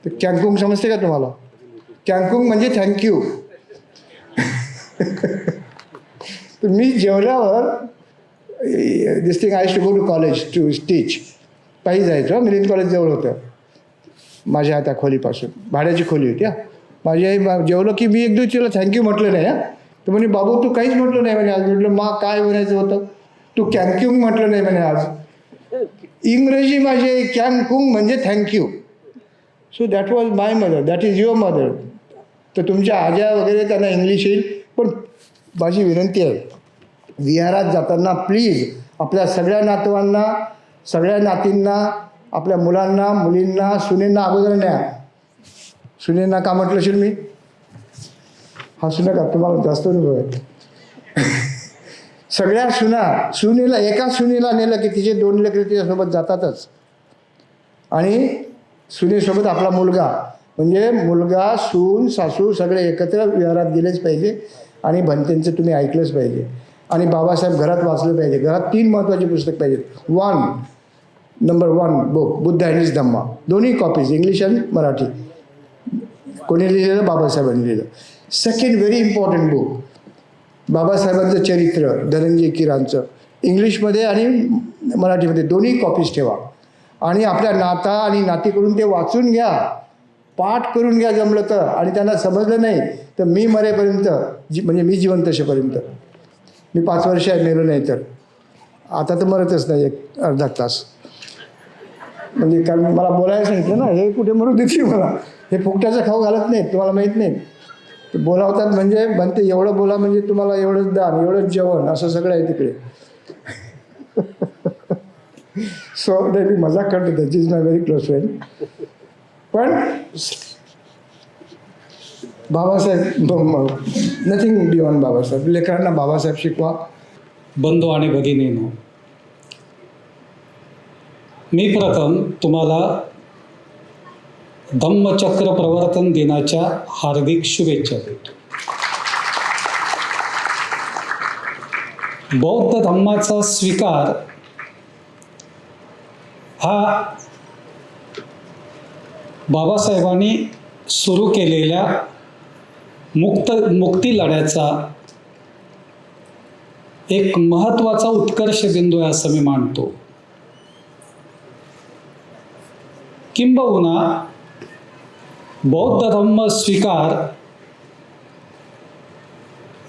तर कॅंकुंग समजते का तुम्हाला? कॅंकुंग म्हणजे थँक्यू. तर मी जेवल्यावर this thing I to go to college to teach, पायी जायचं. मिलिंद कॉलेज जवळ होतं माझ्या त्या खोलीपासून, भाड्याची खोली होती. माझी आई जेवलं की मी एक दिवस तिला थँक्यू म्हटलं नाही. तर म्हणे बाबू तू काहीच म्हटलं नाही म्हणे आज. म्हटलं मा काय म्हणायचं होतं? तू कॅंक्युंग म्हटलं नाही म्हणे आज. इंग्रजी माझी आई कॅंकुंग म्हणजे thank you. So that was my mother, that is your mother. तर तुमच्या आज्या वगैरे त्यांना इंग्लिश येईल, पण माझी विनंती आहे विहारात जाताना प्लीज आपल्या सगळ्या नातवांना, सगळ्या नातींना, आपल्या मुलांना, मुलींना, सुनेंना अगोदर न्या. सुनेंना का म्हटलं असेल मी? हसू नका, तुम्हाला जास्त अनुभव आहे. सगळ्या सुनेला, एका सुनेला नेलं की तिचे 2 लेकरं तिच्यासोबत जातातच. आणि सुनेसोबत आपला मुलगा, म्हणजे मुलगा, सून, सासू सगळे एकत्र विहारात गेलेच पाहिजे. आणि भंतेंचं तुम्ही ऐकलंच पाहिजे. आणि बाबासाहेब घरात वाचलं पाहिजे. घरात 3 महत्त्वाचे पुस्तक पाहिजेत. Number 1 book Buddha and his Dhamma, दोन्ही कॉपीज, इंग्लिश आणि मराठी. कोणी लिहिलेलं? बाबासाहेबांनी लिहिलं. सेकंड व्हेरी इम्पॉर्टंट बुक बाबासाहेबांचं चरित्र, धनंजय कीरांचं, इंग्लिशमध्ये आणि मराठीमध्ये दोन्ही कॉपीज ठेवा. आणि आपल्या नाता आणि नातीकडून ते वाचून घ्या, पाठ करून घ्या जमलं तर. आणि त्यांना समजलं नाही तर मी मरेपर्यंत, म्हणजे मी जिवंत असेपर्यंत, मी 5 वर्ष मेलो नाही तर, आता तर मरतच नाही, 1 अर्धा तास, म्हणजे कारण मला बोलायला सांगितलं ना, हे कुठे मरू देतील मला, हे फुकट्याचं खाऊ घालत नाहीत, तुम्हाला माहीत नाही. ते बोलावतात म्हणजे बनते एवढं बोला म्हणजे तुम्हाला एवढंच दान, एवढंच जेवण, असं सगळं आहे तिकडे. सो मी मजाक करतो, that is my very close friend. पण बाबासाहेब, नथिंग बियॉन्ड बाबासाहेब. लेकरांना बाबासाहेब शिकवा. बंधू आणि भगिनींनो, मी प्रथम तुम्हाला धम्मचक्र प्रवर्तन दिनाच्या हार्दिक शुभेच्छा देतो. बौद्ध धम्माचा स्वीकार हा बाबासाहेबांनी सुरू केलेल्या मुक्ती लढ्याचा एक महत्त्वाचा उत्कर्ष बिंदू आहे असं मी मानतो. किंबहुना बौद्ध धम्म स्वीकार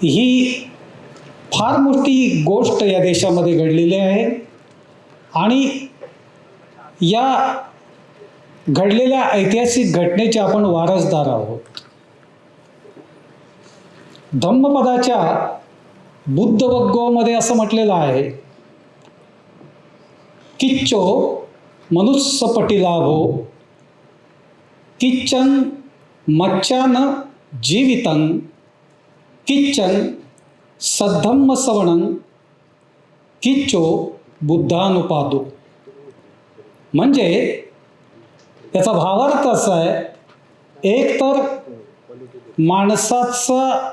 ही फार मोठी गोष्ट या देशामध्ये घडलेली आहे आणि या घडलेल्या ऐतिहासिक घटनेचे आपण वारसदार आहोत. धम्मपदाच्या बुद्धवग्गोमध्ये असं म्हटलेलं आहे, किच्चो मनुस्सपटिलाभो किच्चन मच्चान जीवितं किच्चन सद्धम्म सवणं किच्चो बुद्धानुपादो. म्हणजे याचा भावार्थ असा आहे, एक तर माणसाचा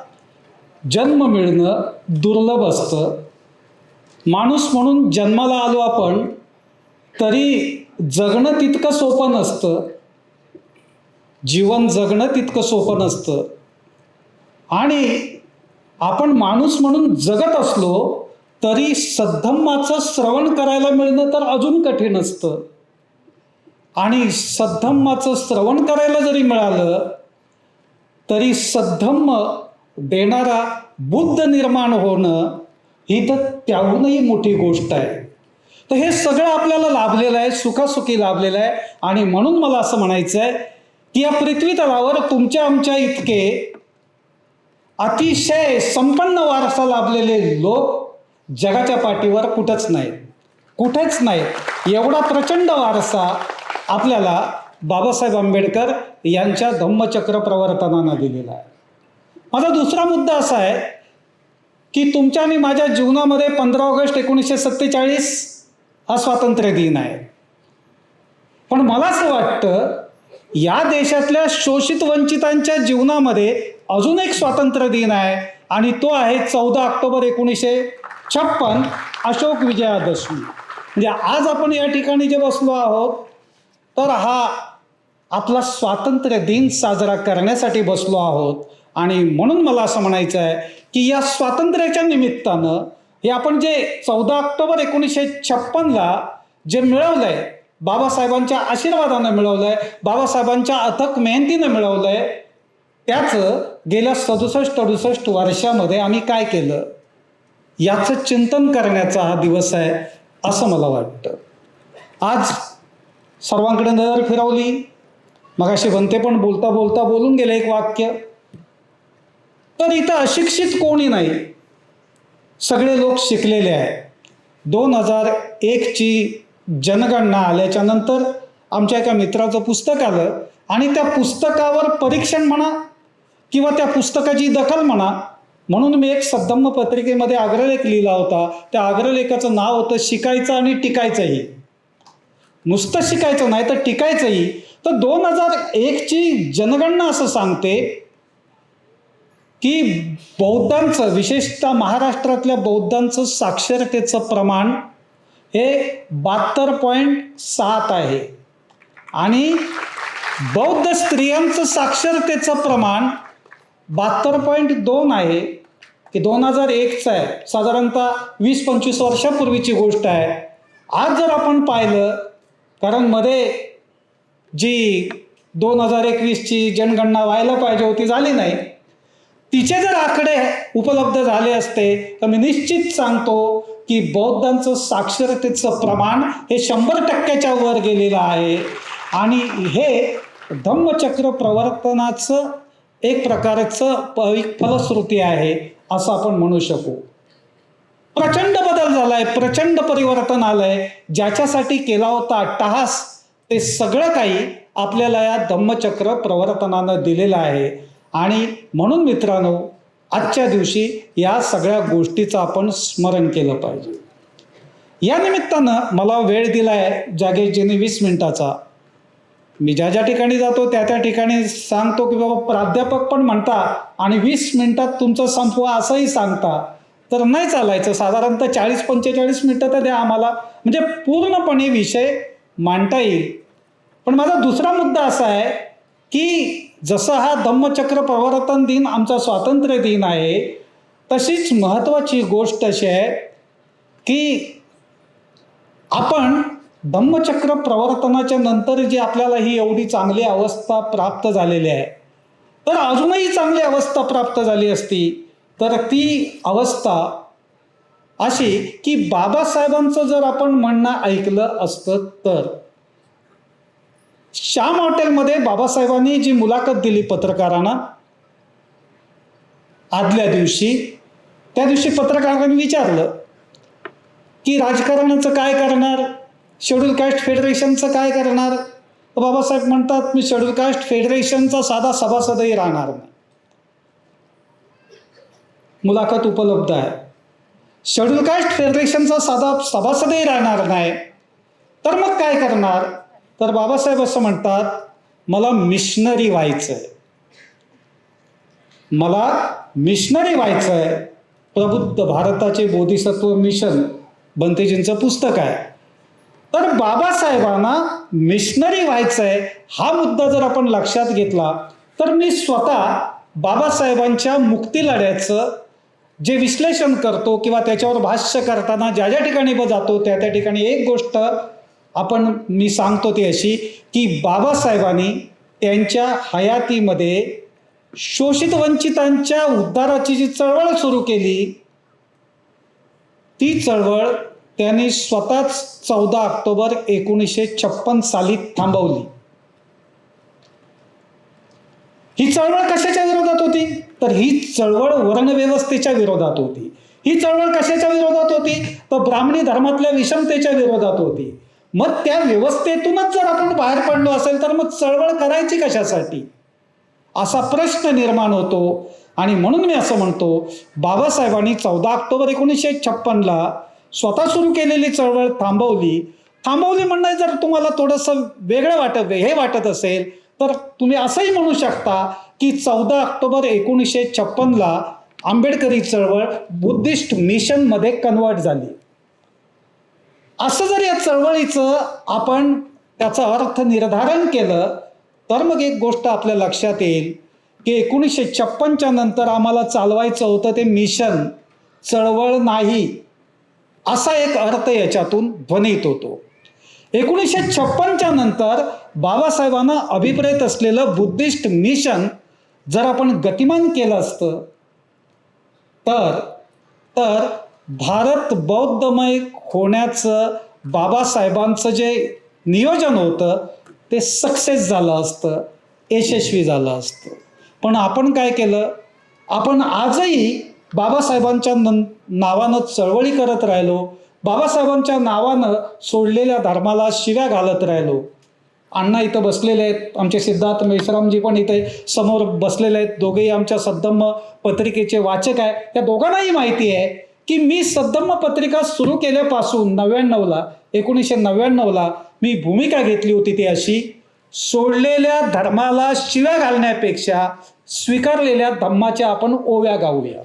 जन्म मिळणं दुर्लभ असतं. माणूस म्हणून जन्माला आलो आपण तरी जगणं तितकं सोपं नसतं, जीवन जगणं तितकं सोपं नसतं. आणि आपण माणूस म्हणून जगत असलो तरी सद्धम्माचं श्रवण करायला मिळणं तर अजून कठीण असतं. आणि सद्धम्माचं श्रवण करायला जरी मिळालं तरी सद्धम्म देणारा बुद्ध निर्माण होणं ही तर त्याहूनही मोठी गोष्ट आहे. तर हे सगळं आपल्याला लाभलेलं आहे, सुखासुखी लाभलेलं आहे. आणि म्हणून मला असं म्हणायचं आहे की या पृथ्वी तलावर तुमच्या आमच्या इतके अतिशय संपन्न वारसा लाभलेले लोक जगाच्या पाठीवर कुठंच नाहीत, कुठेच नाहीत. एवढा प्रचंड वारसा आपल्याला बाबासाहेब आंबेडकर यांच्या धम्मचक्र प्रवर्तनानं दिलेला आहे. माझा दुसरा मुद्दा असा आहे की तुमच्या आणि माझ्या जीवनामध्ये 15 ऑगस्ट 1947 हा स्वातंत्र्य दिन आहे. पण मला असं वाटतं या देशातल्या शोषित वंचितांच्या जीवनामध्ये अजून एक स्वातंत्र्य दिन आहे आणि तो आहे 14 ऑक्टोबर 1956 अशोक विजयादशमी. म्हणजे आज आपण या ठिकाणी जे बसलो आहोत तर हा आपला स्वातंत्र्य दिन साजरा करण्यासाठी बसलो आहोत. आणि म्हणून मला असं म्हणायचं आहे की या स्वातंत्र्याच्या निमित्तानं हे आपण जे 14 ऑक्टोबर 1956ला जे मिळवलं आहे, बाबासाहेबांच्या आशीर्वादानं मिळवलं आहे, बाबासाहेबांच्या अथक मेहनतीनं मिळवलं आहे, त्याचं गेल्या 67-68 वर्षामध्ये आम्ही काय केलं याचं चिंतन करण्याचा हा दिवस आहे असं मला वाटतं. आज सर्वांकडे नजर फिरवली, मगाशी बनते पण बोलता बोलता बोलून गेले एक वाक्य, तर इथं अशिक्षित कोणी नाही, सगळे लोक शिकलेले आहेत. 2001ची जनगणना आल्याच्या नंतर आमच्या एका मित्राचं पुस्तक आलं आणि त्या पुस्तकावर परीक्षण म्हणा किंवा त्या पुस्तकाची दखल म्हणा म्हणून मी एक सद्धम्म पत्रिकेमध्ये अग्रलेख लिहिला होता. त्या अग्रलेखाचं नाव होतं शिकायचं आणि टिकायचंही. नुसतं शिकायचं नाही तर टिकायचंही. तर 2001ची जनगणना असं सांगते की बौद्धांचं, विशेषतः महाराष्ट्रातल्या बौद्धांचं साक्षरतेचं प्रमाण हे 72.7 आहे आणि बौद्ध स्त्रियांचं साक्षरतेचं प्रमाण 72.2 आहे. की 2001चं आहे, साधारणतः 20-25 वर्षापूर्वीची गोष्ट आहे. आज जर आपण पाहिलं, कारण मध्ये जी 2021ची जनगणना व्हायला पाहिजे होती झाली नाही, तिचे जर आकडे उपलब्ध झाले असते तर मी निश्चित सांगतो की बौद्धांचं साक्षरतेचं प्रमाण हे 100% वर गेलेलं आहे. आणि हे धम्मचक्र प्रवर्तनाचं एक प्रकारचं फलश्रुती आहे असं आपण म्हणू शकू. प्रचंड बदल झालाय, प्रचंड परिवर्तन आलंय. ज्याच्यासाठी केला होता अट्टहास ते सगळं काही आपल्याला या धम्मचक्र प्रवर्तनानं दिलेलं आहे. आणि म्हणून मित्रांनो, आजच्या दिवशी या सगळ्या गोष्टीचं आपण स्मरण केलं पाहिजे. या निमित्तानं मला वेळ दिला आहे जागेशजीने 20 मिनिटाचा. मी ज्या ज्या ठिकाणी जातो त्या त्या ठिकाणी सांगतो की बाबा प्राध्यापक पण म्हणता आणि 20 मिनिटात तुमचं संपवा असंही सांगता, तर नाही चालायचं. साधारणतः 40-45 मिनिटं तर द्या आम्हाला, म्हणजे पूर्णपणे विषय मांडता येईल. पण माझा दुसरा मुद्दा असा आहे की जसं हा धम्मचक्र प्रवर्तन दिन आमचा स्वातंत्र्य दिन आहे, तशीच महत्त्वाची गोष्ट अशी आहे की आपण धम्मचक्र प्रवर्तनाच्या नंतर जी आपल्याला ही एवढी चांगली अवस्था प्राप्त झालेली आहे, तर अजूनही चांगली अवस्था प्राप्त झाली असती तर ती अवस्था अशी की बाबासाहेबांचं जर आपण म्हणणं ऐकलं असतं तर. श्याम हॉटेलमध्ये बाबासाहेबांनी जी मुलाखत दिली पत्रकारांना आदल्या दिवशी, त्या दिवशी पत्रकारांनी विचारलं की राजकारणाचं काय करणार, शेड्यूल कास्ट फेडरेशनचं काय करणार. तर बाबासाहेब म्हणतात मी शेड्यूल कास्ट फेडरेशनचा साधा सभासदही राहणार नाही. मुलाखत उपलब्ध आहे. शेड्यूल कास्ट फेडरेशनचा साधा सभासदही राहणार नाही तर मग काय करणार. तर बाबासाहेब असं म्हणतात मला मिशनरी व्हायचंय, मला मिशनरी व्हायचंय. प्रबुद्ध भारताचे बोधिसत्व मिशन बंतेजींचं पुस्तक आहे. तर बाबासाहेबांना मिशनरी व्हायचंय हा मुद्दा जर आपण लक्षात घेतला तर मी स्वतः बाबासाहेबांच्या मुक्ती लढ्याचं जे विश्लेषण करतो किंवा त्याच्यावर भाष्य करताना ज्या ज्या ठिकाणी जातो त्या त्या ठिकाणी एक गोष्ट मी सांगतो ती अशी की बाबासाहेबांनी त्यांच्या हयातीमध्ये शोषित वंचितांच्या उद्धाराची जी चळवळ सुरू केली ती चळवळ त्यांनी स्वतःच 14 ऑक्टोबर 1956 साली थांबवली. ही चळवळ कशाच्या विरोधात होती? तर ही चळवळ वर्णव्यवस्थेच्या विरोधात होती. ही चळवळ कशाच्या विरोधात होती? तर ब्राह्मणी धर्मातल्या विषमतेच्या विरोधात होती. मग त्या व्यवस्थेतूनच जर आपण बाहेर पडलो असेल तर मग चळवळ करायची कशासाठी, असा प्रश्न निर्माण होतो. आणि म्हणून मी असं म्हणतो, बाबासाहेबांनी 14 ऑक्टोबर 1956ला स्वतः सुरू केलेली चळवळ थांबवली म्हणणं जर तुम्हाला थोडंसं वेगळं हे वाटत असेल तर तुम्ही असंही म्हणू शकता की 14 ऑक्टोबर 1956ला आंबेडकरी चळवळ बुद्धिस्ट मिशनमध्ये कन्वर्ट झाली. असं जर या चळवळीचं आपण त्याचा अर्थ निर्धारण केलं तर मग एक गोष्ट आपल्या लक्षात येईल की 1956च्या नंतर आम्हाला चालवायचं होतं ते मिशन, चळवळ नाही, असा एक अर्थ याच्यातून ध्वनित होतो. 1956च्या नंतर बाबासाहेबांना अभिप्रेत असलेलं बुद्धिस्ट मिशन जर आपण गतिमान केलं असतं तर भारत बौद्धमय होण्याचं बाबासाहेबांचं जे नियोजन होतं ते सक्सेस झालं असतं, यशस्वी झालं असतं. पण आपण काय केलं? आपण आजही बाबासाहेबांच्या नावानं चळवळी करत राहिलो, बाबासाहेबांच्या नावानं सोडलेल्या धर्माला शिव्या घालत राहिलो. अण्णा इथं बसलेले आहेत, आमचे सिद्धार्थ मेश्रामजी पण इथे समोर बसलेले आहेत, दोघेही आमच्या सद्धम्म पत्रिकेचे वाचक आहे. त्या दोघांनाही माहिती आहे की मी सद्धम्म पत्रिका सुरू केल्यापासून 1999ला मी भूमिका घेतली होती ती अशी, सोडलेल्या धर्माला शिव्या घालण्यापेक्षा स्वीकारलेल्या धम्माच्या आपण ओव्या गाऊया.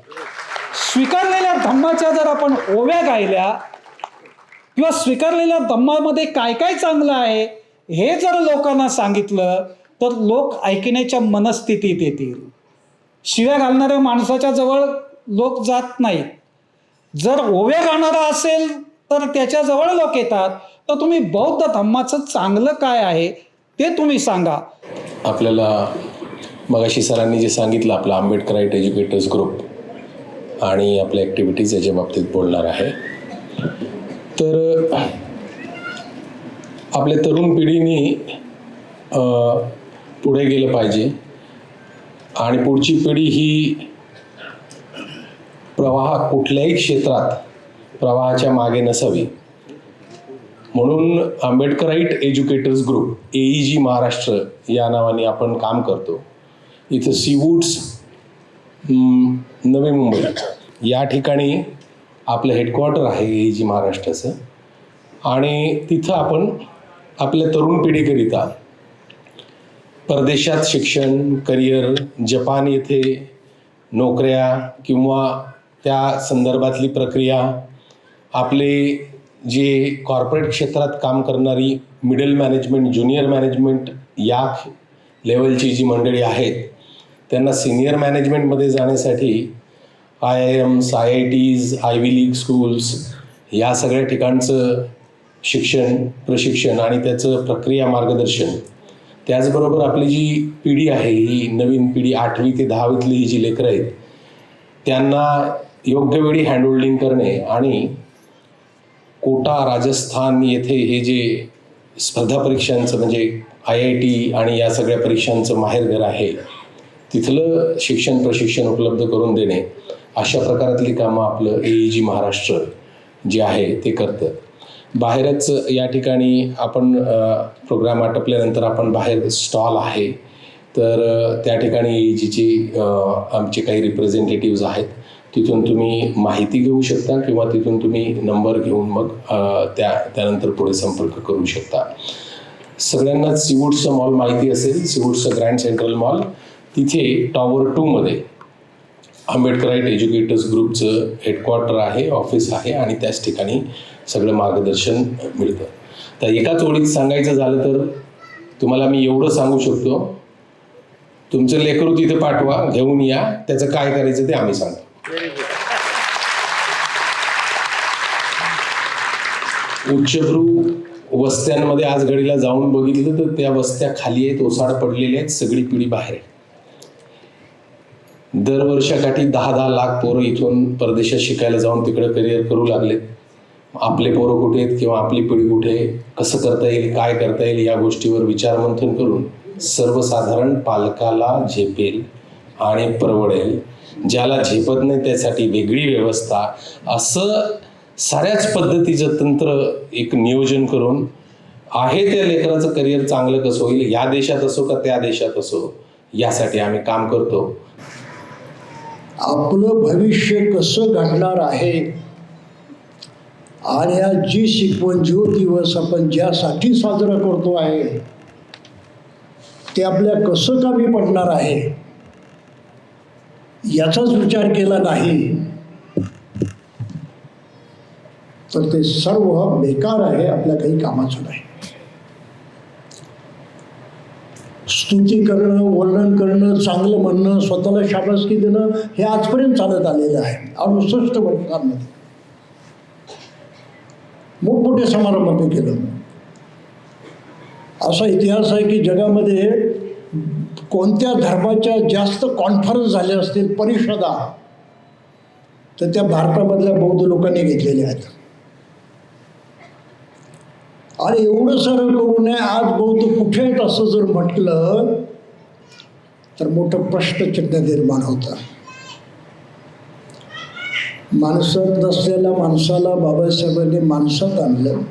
स्वीकारलेल्या धम्माच्या जर आपण ओव्या गायल्या किंवा स्वीकारलेल्या धम्मामध्ये काय काय चांगलं आहे हे जर लोकांना सांगितलं तर लोक ऐकण्याच्या मनस्थितीत येतील. शिव्या घालणाऱ्या माणसाच्या जवळ लोक जात नाहीत. जर ओव्या गाणारा असेल तर त्याच्याजवळ लोक येतात. तर तुम्ही बौद्ध धम्माचं चांगलं काय आहे ते तुम्ही सांगा. आपल्याला मगाशी सरांनी जे सांगितलं, आपलं आंबेडकराईट एज्युकेटर्स ग्रुप आणि आपल्या ॲक्टिव्हिटीज याच्या बाबतीत बोलणार आहे. तर आपल्या तरुण पिढीने पुढे गेलं पाहिजे आणि पुढची पिढी ही कुठल्याही क्षेत्रात प्रवाहाच्या मागे नसावी. म्हणून Ambedkarite educators group AEG Maharashtra या नावाने आपण काम करतो. इथं सीवूड्स नवी मुंबई या ठिकाणी आपलं हेडक्वार्टर आहे AEG महाराष्ट्राचं. आणि तिथं आपण आपल्या तरुण पिढीकरिता परदेशात शिक्षण, करिअर, जपान येथे नोकऱ्या किंवा त्या संदर्भातली प्रक्रिया, आपले जे कॉर्पोरेट क्षेत्रात काम करणारी मिडल मॅनेजमेंट, ज्युनियर मॅनेजमेंट या लेवलची जी मंडळी आहेत त्यांना सिनियर मॅनेजमेंटमध्ये जाण्यासाठी IIMs, IITs, ivy league schools या सगळ्या ठिकाणचं प्रशिक्षण आणि त्याचं प्रक्रिया मार्गदर्शन, त्याचबरोबर आपली जी पिढी आहे ही नवीन पिढी 8वी ते 10वीतली ही जी लेकरं आहेत त्यांना योग्य वेळी हँडहोल्डिंग करणे आणि कोटा, राजस्थान येथे हे जे स्पर्धा परीक्षांचं म्हणजे IIT आणि या सगळ्या परीक्षांचं माहेरघर आहे तिथलं प्रशिक्षण उपलब्ध करून देणे, अशा प्रकारातली कामं आपलं AEG महाराष्ट्र जे आहे ते करतं. बाहेरच या ठिकाणी आपण प्रोग्राम आटपल्यानंतर आपण बाहेर स्टॉल आहे तर त्या ठिकाणी AEGचे आमचे काही रिप्रेझेंटेटिव्ज आहेत, तिथून तुम्ही माहिती घेऊ शकता किंवा तिथून तुम्ही नंबर घेऊन मग त्यानंतर पुढे संपर्क करू शकता. सगळ्यांना सीवूड्सचा मॉल माहिती असेल, सीवूड्सचा ग्रँड सेंट्रल मॉल, तिथे टॉवर 2 मध्ये आंबेडकराईट एज्युकेटर्स ग्रुपचं हेडक्वार्टर आहे, ऑफिस आहे आणि त्याच ठिकाणी सगळं मार्गदर्शन मिळतं. तर एकाच ओळीत सांगायचं झालं तर तुम्हाला मी एवढं सांगू शकतो, तुमचं लेकरू तिथे पाठवा, घेऊन या, त्याचं काय करायचं ते आम्ही सांगतो. उच्चभ्रू वस्त्यांमध्ये आज घडीला जाऊन बघितलं तर त्या वस्त्या खाली आहेत, ओसाड पडलेल्या आहेत, सगळी पिढी बाहेर आहे. दरवर्षाकाठी 10-10 लाख पोरं इथून परदेशात शिकायला जाऊन तिकडे करिअर करू लागलेत. आपले पोरं कुठे आहेत किंवा आपली पिढी कुठे आहे, कसं करता येईल, काय करता येईल या गोष्टीवर विचारमंथन करून सर्वसाधारण पालकाला झेपेल आणि परवडेल, ज्याला झेपत नाही त्यासाठी वेगळी व्यवस्था, असं साऱ्याच पद्धतीचं तंत्र एक नियोजन करून आहे त्या लेकराचं करिअर चांगलं कसं होईल, या देशात असो का त्या देशात असो, यासाठी आम्ही काम करतो. आपलं भविष्य कसं घडणार आहे आणि हा जी शिकवण जो दिवस आपण ज्यासाठी साजरा करतो आहे ते आपल्या कसं कामी पडणार आहे याचाच विचार केला नाही तर ते सर्व बेकार आहे, आपल्या काही कामाचं नाही. स्तुती करणं, वर्णन करणं, चांगलं म्हणणं, स्वतःला शाबासकी देणं हे आजपर्यंत चालत आलेलं आहे. 68 वर्षांमध्ये मोठमोठे समारंभ ते केलं. असा इतिहास आहे की जगामध्ये कोणत्या धर्माच्या जास्त कॉन्फरन्स झाल्या असतील, परिषदा, तर त्या भारतामधल्या बौद्ध लोकांनी घेतलेल्या आहेत. आणि एवढं सारं करू नये आज बौद्ध कुठे आहेत असं जर म्हटलं तर मोठं प्रश्नचिन्ह निर्माण होतं. माणसात नसलेल्या माणसाला बाबासाहेबांनी माणसात आणलं.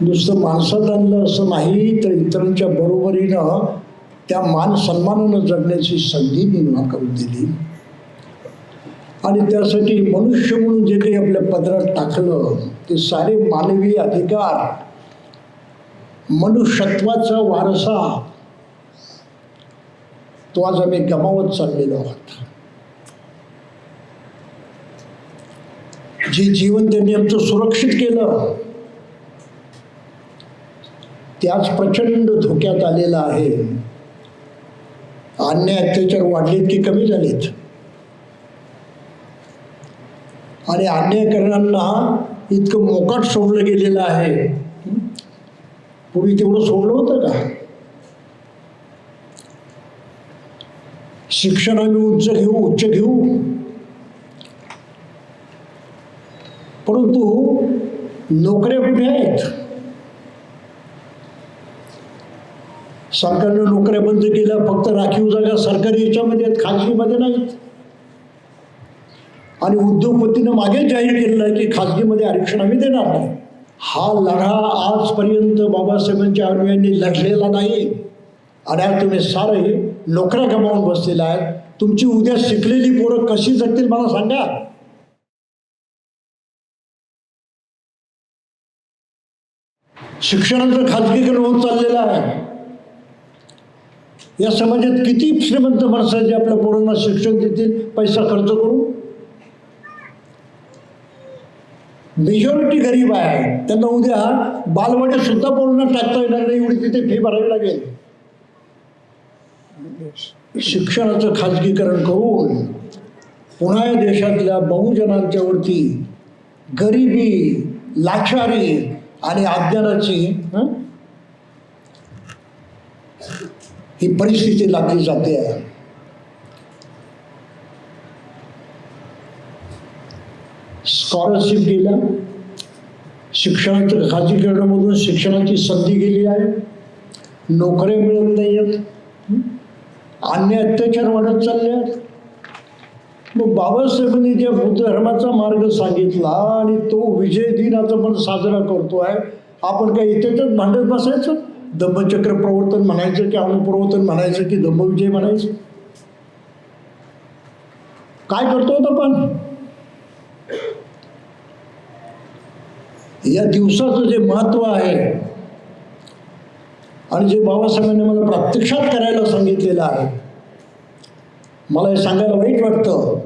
नुसतं माणसात आणलं असं नाही तर इतरांच्या बरोबरीनं त्या मान सन्मानानं जगण्याची संधी निर्माण करून दिली. आणि त्यासाठी मनुष्य म्हणून जे काही आपल्या पदरात टाकलं ते सारे मानवी अधिकार, मनुष्यत्वाचा वारसा तो आज आम्ही गमावत चाललेलो आहोत. जे जीवन त्यांनी आमचं सुरक्षित केलं ते आज प्रचंड धोक्यात आलेलं आहे. अन्याय अत्याचार वाढलेत की कमी झालेत? आणि अन्याय करणाऱ्यांना इतकं मोकाट सोडलं गेलेलं आहे. पूर्वी तेवढं सोडलं होतं का? शिक्षण आम्ही उच्च घेऊ परंतु नोकऱ्या कुठे आहेत? सरकारनं नोकऱ्या बंद केल्या. फक्त राखीव जागा सरकारी याच्यामध्ये आहेत, खाजगीमध्ये नाहीत. आणि उद्योगपतीनं मागे जाहीर केलेलं आहे की खाजगीमध्ये आरक्षण आम्ही देणार नाही. हा लढा आजपर्यंत बाबासाहेबांच्या अनुयायांनी लढलेला नाही. आणि आज तुम्ही सारे नोकऱ्या गमावून बसलेला आहेत. तुमची उद्या शिकलेली पोरं कशी जगतील मला सांगा. शिक्षणाचं खाजगीकरण होत चाललेलं आहे. या समाजात किती श्रीमंत माणसं जे आपल्या पोरांना शिक्षण देतील पैसा खर्च करून? मेजॉरिटी गरीब आहे. त्यांना उद्या बालवाडीत सुद्धा पोरांना टाकता येणार नाही, एवढी तिथे फी भरावी लागेल. शिक्षणाचं खाजगीकरण करून पुन्हा या देशातल्या बहुजनांच्या वरती गरिबी, लाचारी आणि अज्ञानाची ही परिस्थिती लागली जाते आहे. स्कॉलरशिप गेल्या, शिक्षणाच्या खाजगीकरणामधून शिक्षणाची संधी गेली आहे, नोकऱ्या मिळत नाही आहेत, अन्याय अत्याचार वाढत चालले आहेत. मग बाबासाहेबांनी ज्या बुद्ध धर्माचा मार्ग सांगितला आणि तो विजय दिन आज आपण साजरा करतोय, आपण काय इथेच भांडत बसायचं? धम्मचक्र प्रवर्तन म्हणायचं की अनुप्रवर्तन म्हणायचं की धम्मविजय म्हणायचं? काय करतो आपण? या दिवसाचं जे महत्व आहे आणि जे बाबासाहेबांनी मला प्रत्यक्षात करायला सांगितलेलं आहे, मला हे सांगायला वाईट वाटतं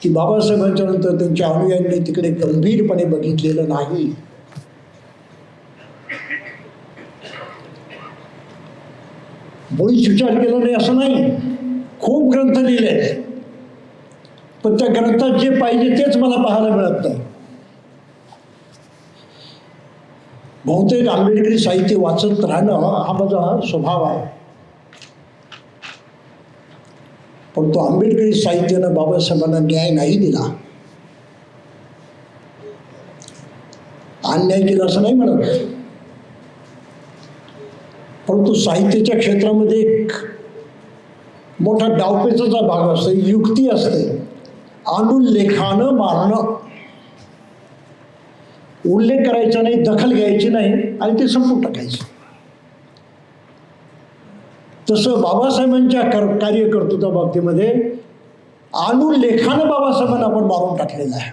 की बाबासाहेबांच्या नंतर त्यांच्या अनुयायांनी तिकडे गंभीरपणे बघितलेलं नाही. मुळीच विचार केला नाही असं नाही. खूप ग्रंथ लिहिले पण त्या ग्रंथात जे पाहिजे तेच मला पाहायला मिळत नाही. बहुतेक आंबेडकरी साहित्य वाचत राहणं हा माझा स्वभाव आहे. पण तो आंबेडकरी साहित्यानं बाबासाहेबांना न्याय नाही दिला. अन्याय केला असं नाही म्हणत, परंतु साहित्याच्या क्षेत्रामध्ये एक मोठा डावपेचाचा भाग असतो, युक्ती असते. अनुल्लेखानं मारणं, उल्लेख करायचा नाही, दखल घ्यायची नाही आणि ते संपून टाकायचं. तसं बाबासाहेबांच्या कार्यकर्तृत्वा बाबतीमध्ये अनुल्लेखानं बाबासाहेबांना आपण मारून टाकलेलं आहे.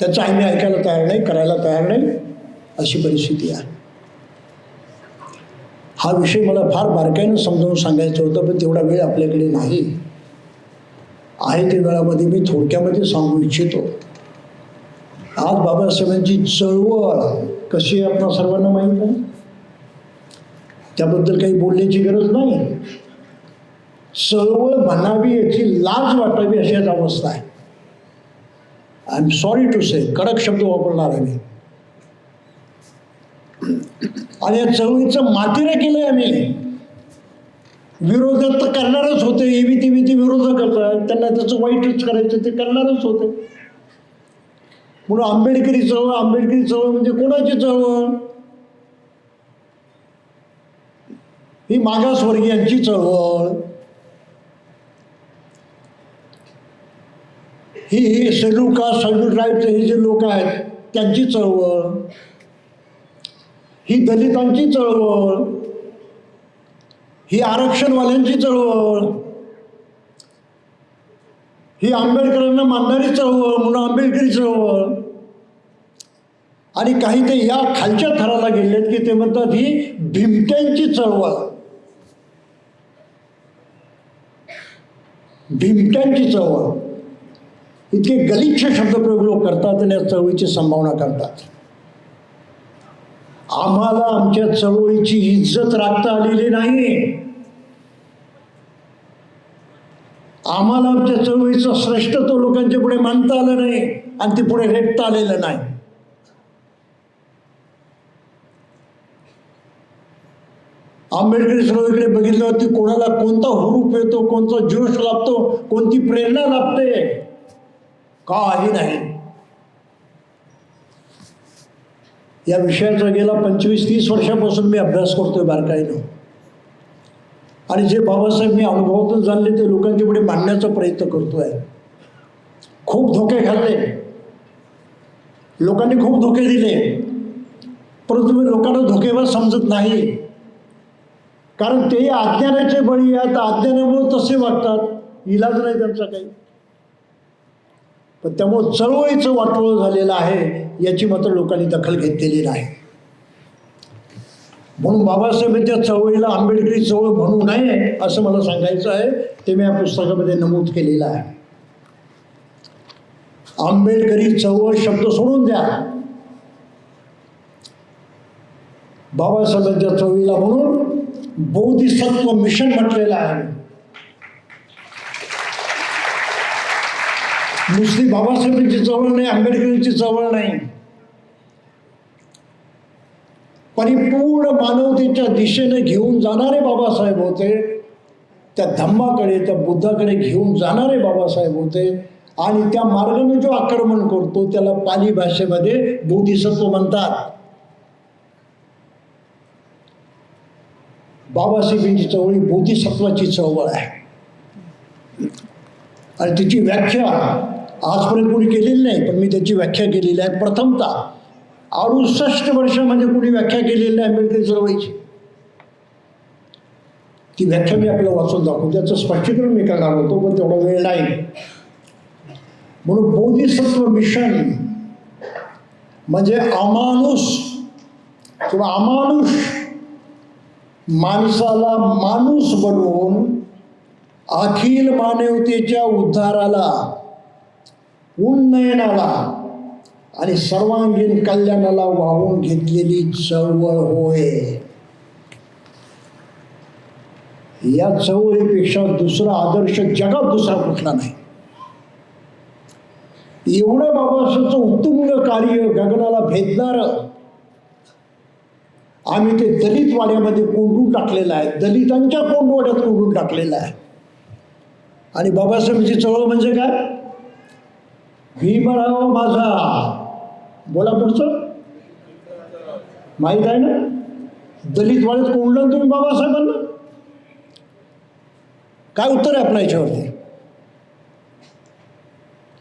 त्याचं आम्ही ऐकायला तयार नाही, करायला तयार नाही, अशी परिस्थिती आहे. हा विषय मला फार बारकाईनं समजावून सांगायचं होतं, पण तेवढा वेळ आपल्याकडे नाही आहे. त्या वेळामध्ये मी थोडक्यामध्ये सांगू इच्छितो. आज बाबासाहेबांची चळवळ कशी आहे आपल्या सर्वांना माहीत आहे, त्याबद्दल काही बोलण्याची गरज नाही. चळवळ म्हणावी याची लाज वाटावी अशाच अवस्था आहे. आय एम सॉरी टू से, कडक शब्द वापरणार आहे मी. आणि या चळवळीचं मातीरे केलंय आम्ही. विरोधात तर करणारच होते, एबीती विरोध करतात, त्यांना त्याचं वाईटच करायचं ते करणारच होते. म्हणून आंबेडकरी चळवळ म्हणजे कोणाची चळवळ? ही मागासवर्गीयांची चळवळ, ही शेड्यूल कास्ट शेड्यूल ट्राईबचे हे जे लोक आहेत त्यांची चळवळ, ही दलितांची चळवळ, ही आरक्षणवाल्यांची चळवळ, ही आंबेडकरांना मानणारी चळवळ म्हणून आंबेडकरी चळवळ. आणि काही ते या खालच्या थराला गेलेत की ते म्हणतात ही भिमट्यांची चळवळ. भिमट्यांची चळवळ, इतके गलिच्छ शब्दप्रयोग लोक करतात आणि या चळवळीची संभावना करतात. आम्हाला आमच्या चळवळीची इज्जत राखता आलेली नाही. आम्हाला आमच्या चळवळीचं श्रेष्ठत्व लोकांच्या पुढे मानता आलं नाही आणि ते पुढे रेटता आलेलं नाही. आंबेडकरी चळवळीकडे बघितलं की कोणाला कोणता हुरूप येतो, कोणता जोश लाभतो, कोणती प्रेरणा लाभते, काही नाही. या विषयाचा गेला 25-30 वर्षापासून मी अभ्यास करतोय बारकाईनं. आणि जे बाबासाहेब मी अनुभवातून जाणले ते लोकांच्या पुढे मांडण्याचा प्रयत्न करतोय. खूप धोके खाल्ले, लोकांनी खूप धोके दिले, परंतु मी लोकांना धोकेबाज समजत नाही. कारण ते अज्ञानाचे बळी आहेत, अज्ञानामुळे तसे वागतात, इलाज नाही त्यांचा काही. पण त्यामुळे चळवळीचं वाटोळं झालेलं आहे याची मात्र लोकांनी दखल घेतलेली नाही. म्हणून बाबासाहेबांच्या चळवळीला आंबेडकरी चळवळ म्हणू नये असं मला सांगायचं आहे. ते मी या पुस्तकामध्ये नमूद केलेलं आहे. आंबेडकरी चळवळ शब्द सोडून द्या, बाबासाहेबांच्या चळवळीला म्हणून बोधिसत्व मिशन म्हटलेलं आहे. नुसती बाबासाहेबांची चळवळ नाही, आंबेडकरांची चळवळ नाही, परिपूर्ण मानवतेच्या दिशेने घेऊन जाणारे बाबासाहेब होते. त्या धम्माकडे, त्या बुद्धाकडे घेऊन जाणारे बाबासाहेब होते. आणि त्या मार्गाने जो आक्रमण करतो त्याला पाली भाषेमध्ये बोधिसत्व म्हणतात. बाबासाहेबांची चळवळी बोधिसत्वाची चळवळ आहे. आणि तिची व्याख्या आजपर्यंत कोणी केलेली नाही, पण मी त्याची व्याख्या केलेली आहे. प्रथमतः 68 वर्षामध्ये कोणी व्याख्या केलेली नाही आंबेडकरी चळवळीची. ती व्याख्या मी आपल्याला वाचून दाखवतो, त्याचं स्पष्टीकरण मी करणार होतो पण तेवढा वेळ नाही. म्हणून बोधिसत्व मिशन म्हणजे अमानुष किंवा अमानुष माणसाला माणूस बनवून अखिल मानवतेच्या उद्धाराला, उन्नयनाला आणि सर्वांगीण कल्याणाला वाहून घेतलेली चळवळ होय. या चळवळीपेक्षा दुसरा आदर्श जगात दुसरा कुठला नाही. एवढं बाबासाहेबांचं उत्तुंग कार्य, गगनाला भेदणारं आम्ही ते दलित वाड्यामध्ये कोंडून टाकलेलं आहे, दलितांच्या कोंडवाड्यात कोंडून टाकलेलं आहे. आणि बाबासाहेबांची चळवळ म्हणजे काय? भीमराव माझा, बोला पुढचं, माहीत आहे ना? दलित वाड्यात कोंडलं तुम्ही बाबासाहेबांना, काय उत्तर आहे आपल्या याच्यावरती?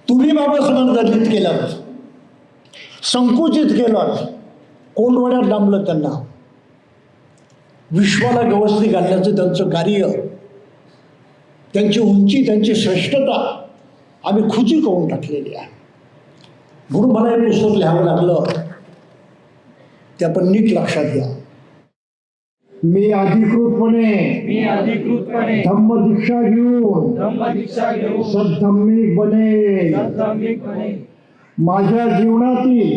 तुम्ही बाबासाहेबांना दलित केलं, संकुचित केलं, कोंडवाड्यात डांबलं त्यांना. विश्वाला व्यवस्थित घालण्याचं त्यांचं कार्य, त्यांची उंची, त्यांची श्रेष्ठता आम्ही खुची करून टाकलेली आहे. म्हणून मला हे पुस्तक लिहावं लागलं. ते आपण नीट लक्षात घ्या. मी अधिकृतपणे धम्मदीक्षा घेऊन सद्धम्मिक बने. माझ्या जीवनातील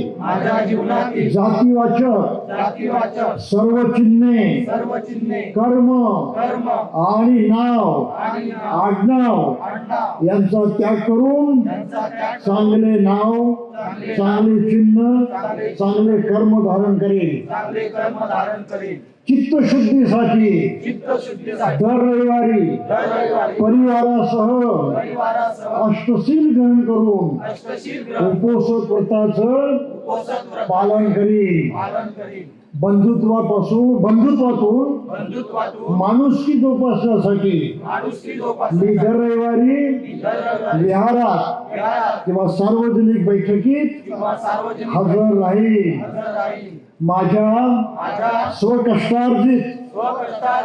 जातीवाचक सर्व चिन्हे, कर्म आणि नाव आडनाव यांचा त्याग करून चांगले नाव, चांगले चिन्ह, चांगले कर्म धारण करेल. चित्तशुद्धीसाठी दर रविवारी परिवारासह अष्टशील ग्रहण करून उपोषण व्रताचं पालन करील. बंधुत्वातून माणुसकी जोपासण्यासाठी मी दर रविवारी विहारात किंवा सार्वजनिक बैठकीत हजर राहील. माझ्या स्वकष्टार्जित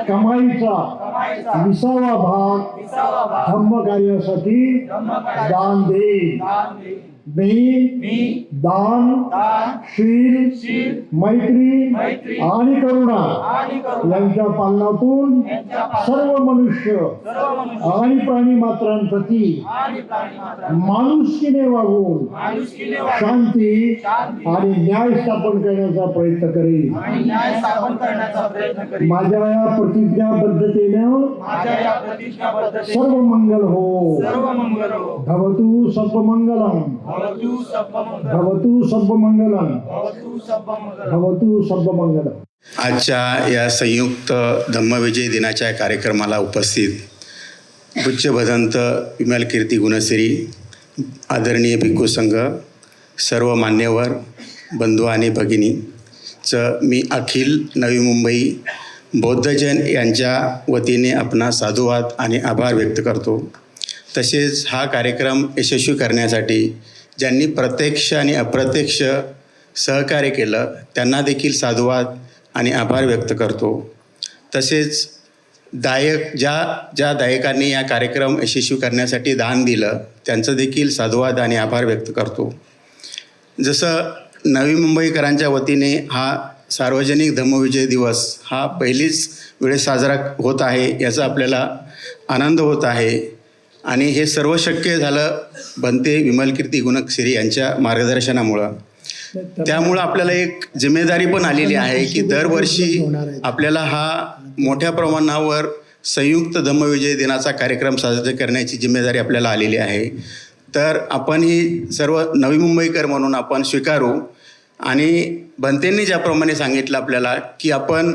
कमाईचा 20वा भाग धम्म कार्यासाठी दान देईल. मी दान, शील, मैत्री आणि करुणा यांच्या पालनातून सर्व मनुष्य आणि प्राणी मात्रांप्रती माणुसकीने वागून शांती आणि न्याय स्थापन करण्याचा प्रयत्न करेल. माझ्या या प्रतिज्ञाबद्धतेने सर्व मंगल हो. भवतु सर्वमंगलम. भवतु सर्वमंगलम. भवतु सर्वमंगलम. आजच्या या संयुक्त धम्मविजय दिनाच्या कार्यक्रमाला उपस्थित उच्च भदंत विमल कीर्ती गुणश्री, आदरणीय भिक्खू संघ, सर्व मान्यवर बंधू आणि भगिनीचं मी अखिल नवी मुंबई बौद्धजन यांच्या वतीने आपणा साधुवाद आणि आभार व्यक्त करतो. तसेच हा कार्यक्रम यशस्वी करण्यासाठी ज्यांनी प्रत्यक्ष आणि अप्रत्यक्ष सहकार्य केलं त्यांना देखील साधुवाद आणि आभार व्यक्त करतो. तसेच ज्या दायकांनी या कार्यक्रम यशस्वी करण्यासाठी दान दिलं त्यांचं देखील साधुवाद आणि आभार व्यक्त करतो. जसं नवी मुंबईकरांच्या वतीने हा सार्वजनिक धम्मविजय दिवस हा पहिलीच वेळेस साजरा होत आहे, याचा आपल्याला आनंद होत आहे. आणि हे सर्व शक्य झालं भंते विमलकीर्ती गुणश्री यांच्या मार्गदर्शनामुळं. त्यामुळं आपल्याला एक जिम्मेदारी पण आलेली आहे की दरवर्षी आपल्याला हा मोठ्या प्रमाणावर संयुक्त धम्मविजय दिनाचा कार्यक्रम साजरा करण्याची जिम्मेदारी आपल्याला आलेली आहे. तर आपण ही सर्व नवी मुंबईकर म्हणून आपण स्वीकारू. आणि भंतेंनी ज्याप्रमाणे सांगितलं आपल्याला की आपण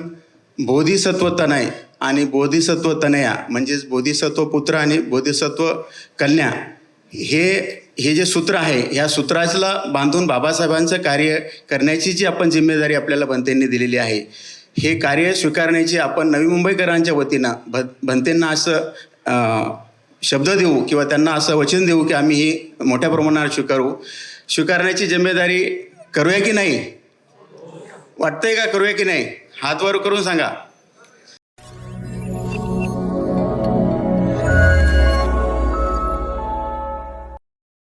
बोधिसत्व तनय आणि बोधिसत्व तनया म्हणजेच बोधिसत्व पुत्र आणि बोधिसत्व कन्या हे जे सूत्र आहे ह्या सूत्राला बांधून बाबासाहेबांचं कार्य करण्याची जी आपण जिम्मेदारी आपल्याला भंतेंनी दिलेली आहे, हे कार्य स्वीकारण्याची आपण नवी मुंबईकरांच्या वतीनं भंतेंना असं शब्द देऊ किंवा त्यांना असं वचन देऊ की आम्ही ही मोठ्या प्रमाणावर स्वीकारण्याची जिम्मेदारी करूया की नाही? वाटतंय का करूया की नाही? हात वर करून सांगा.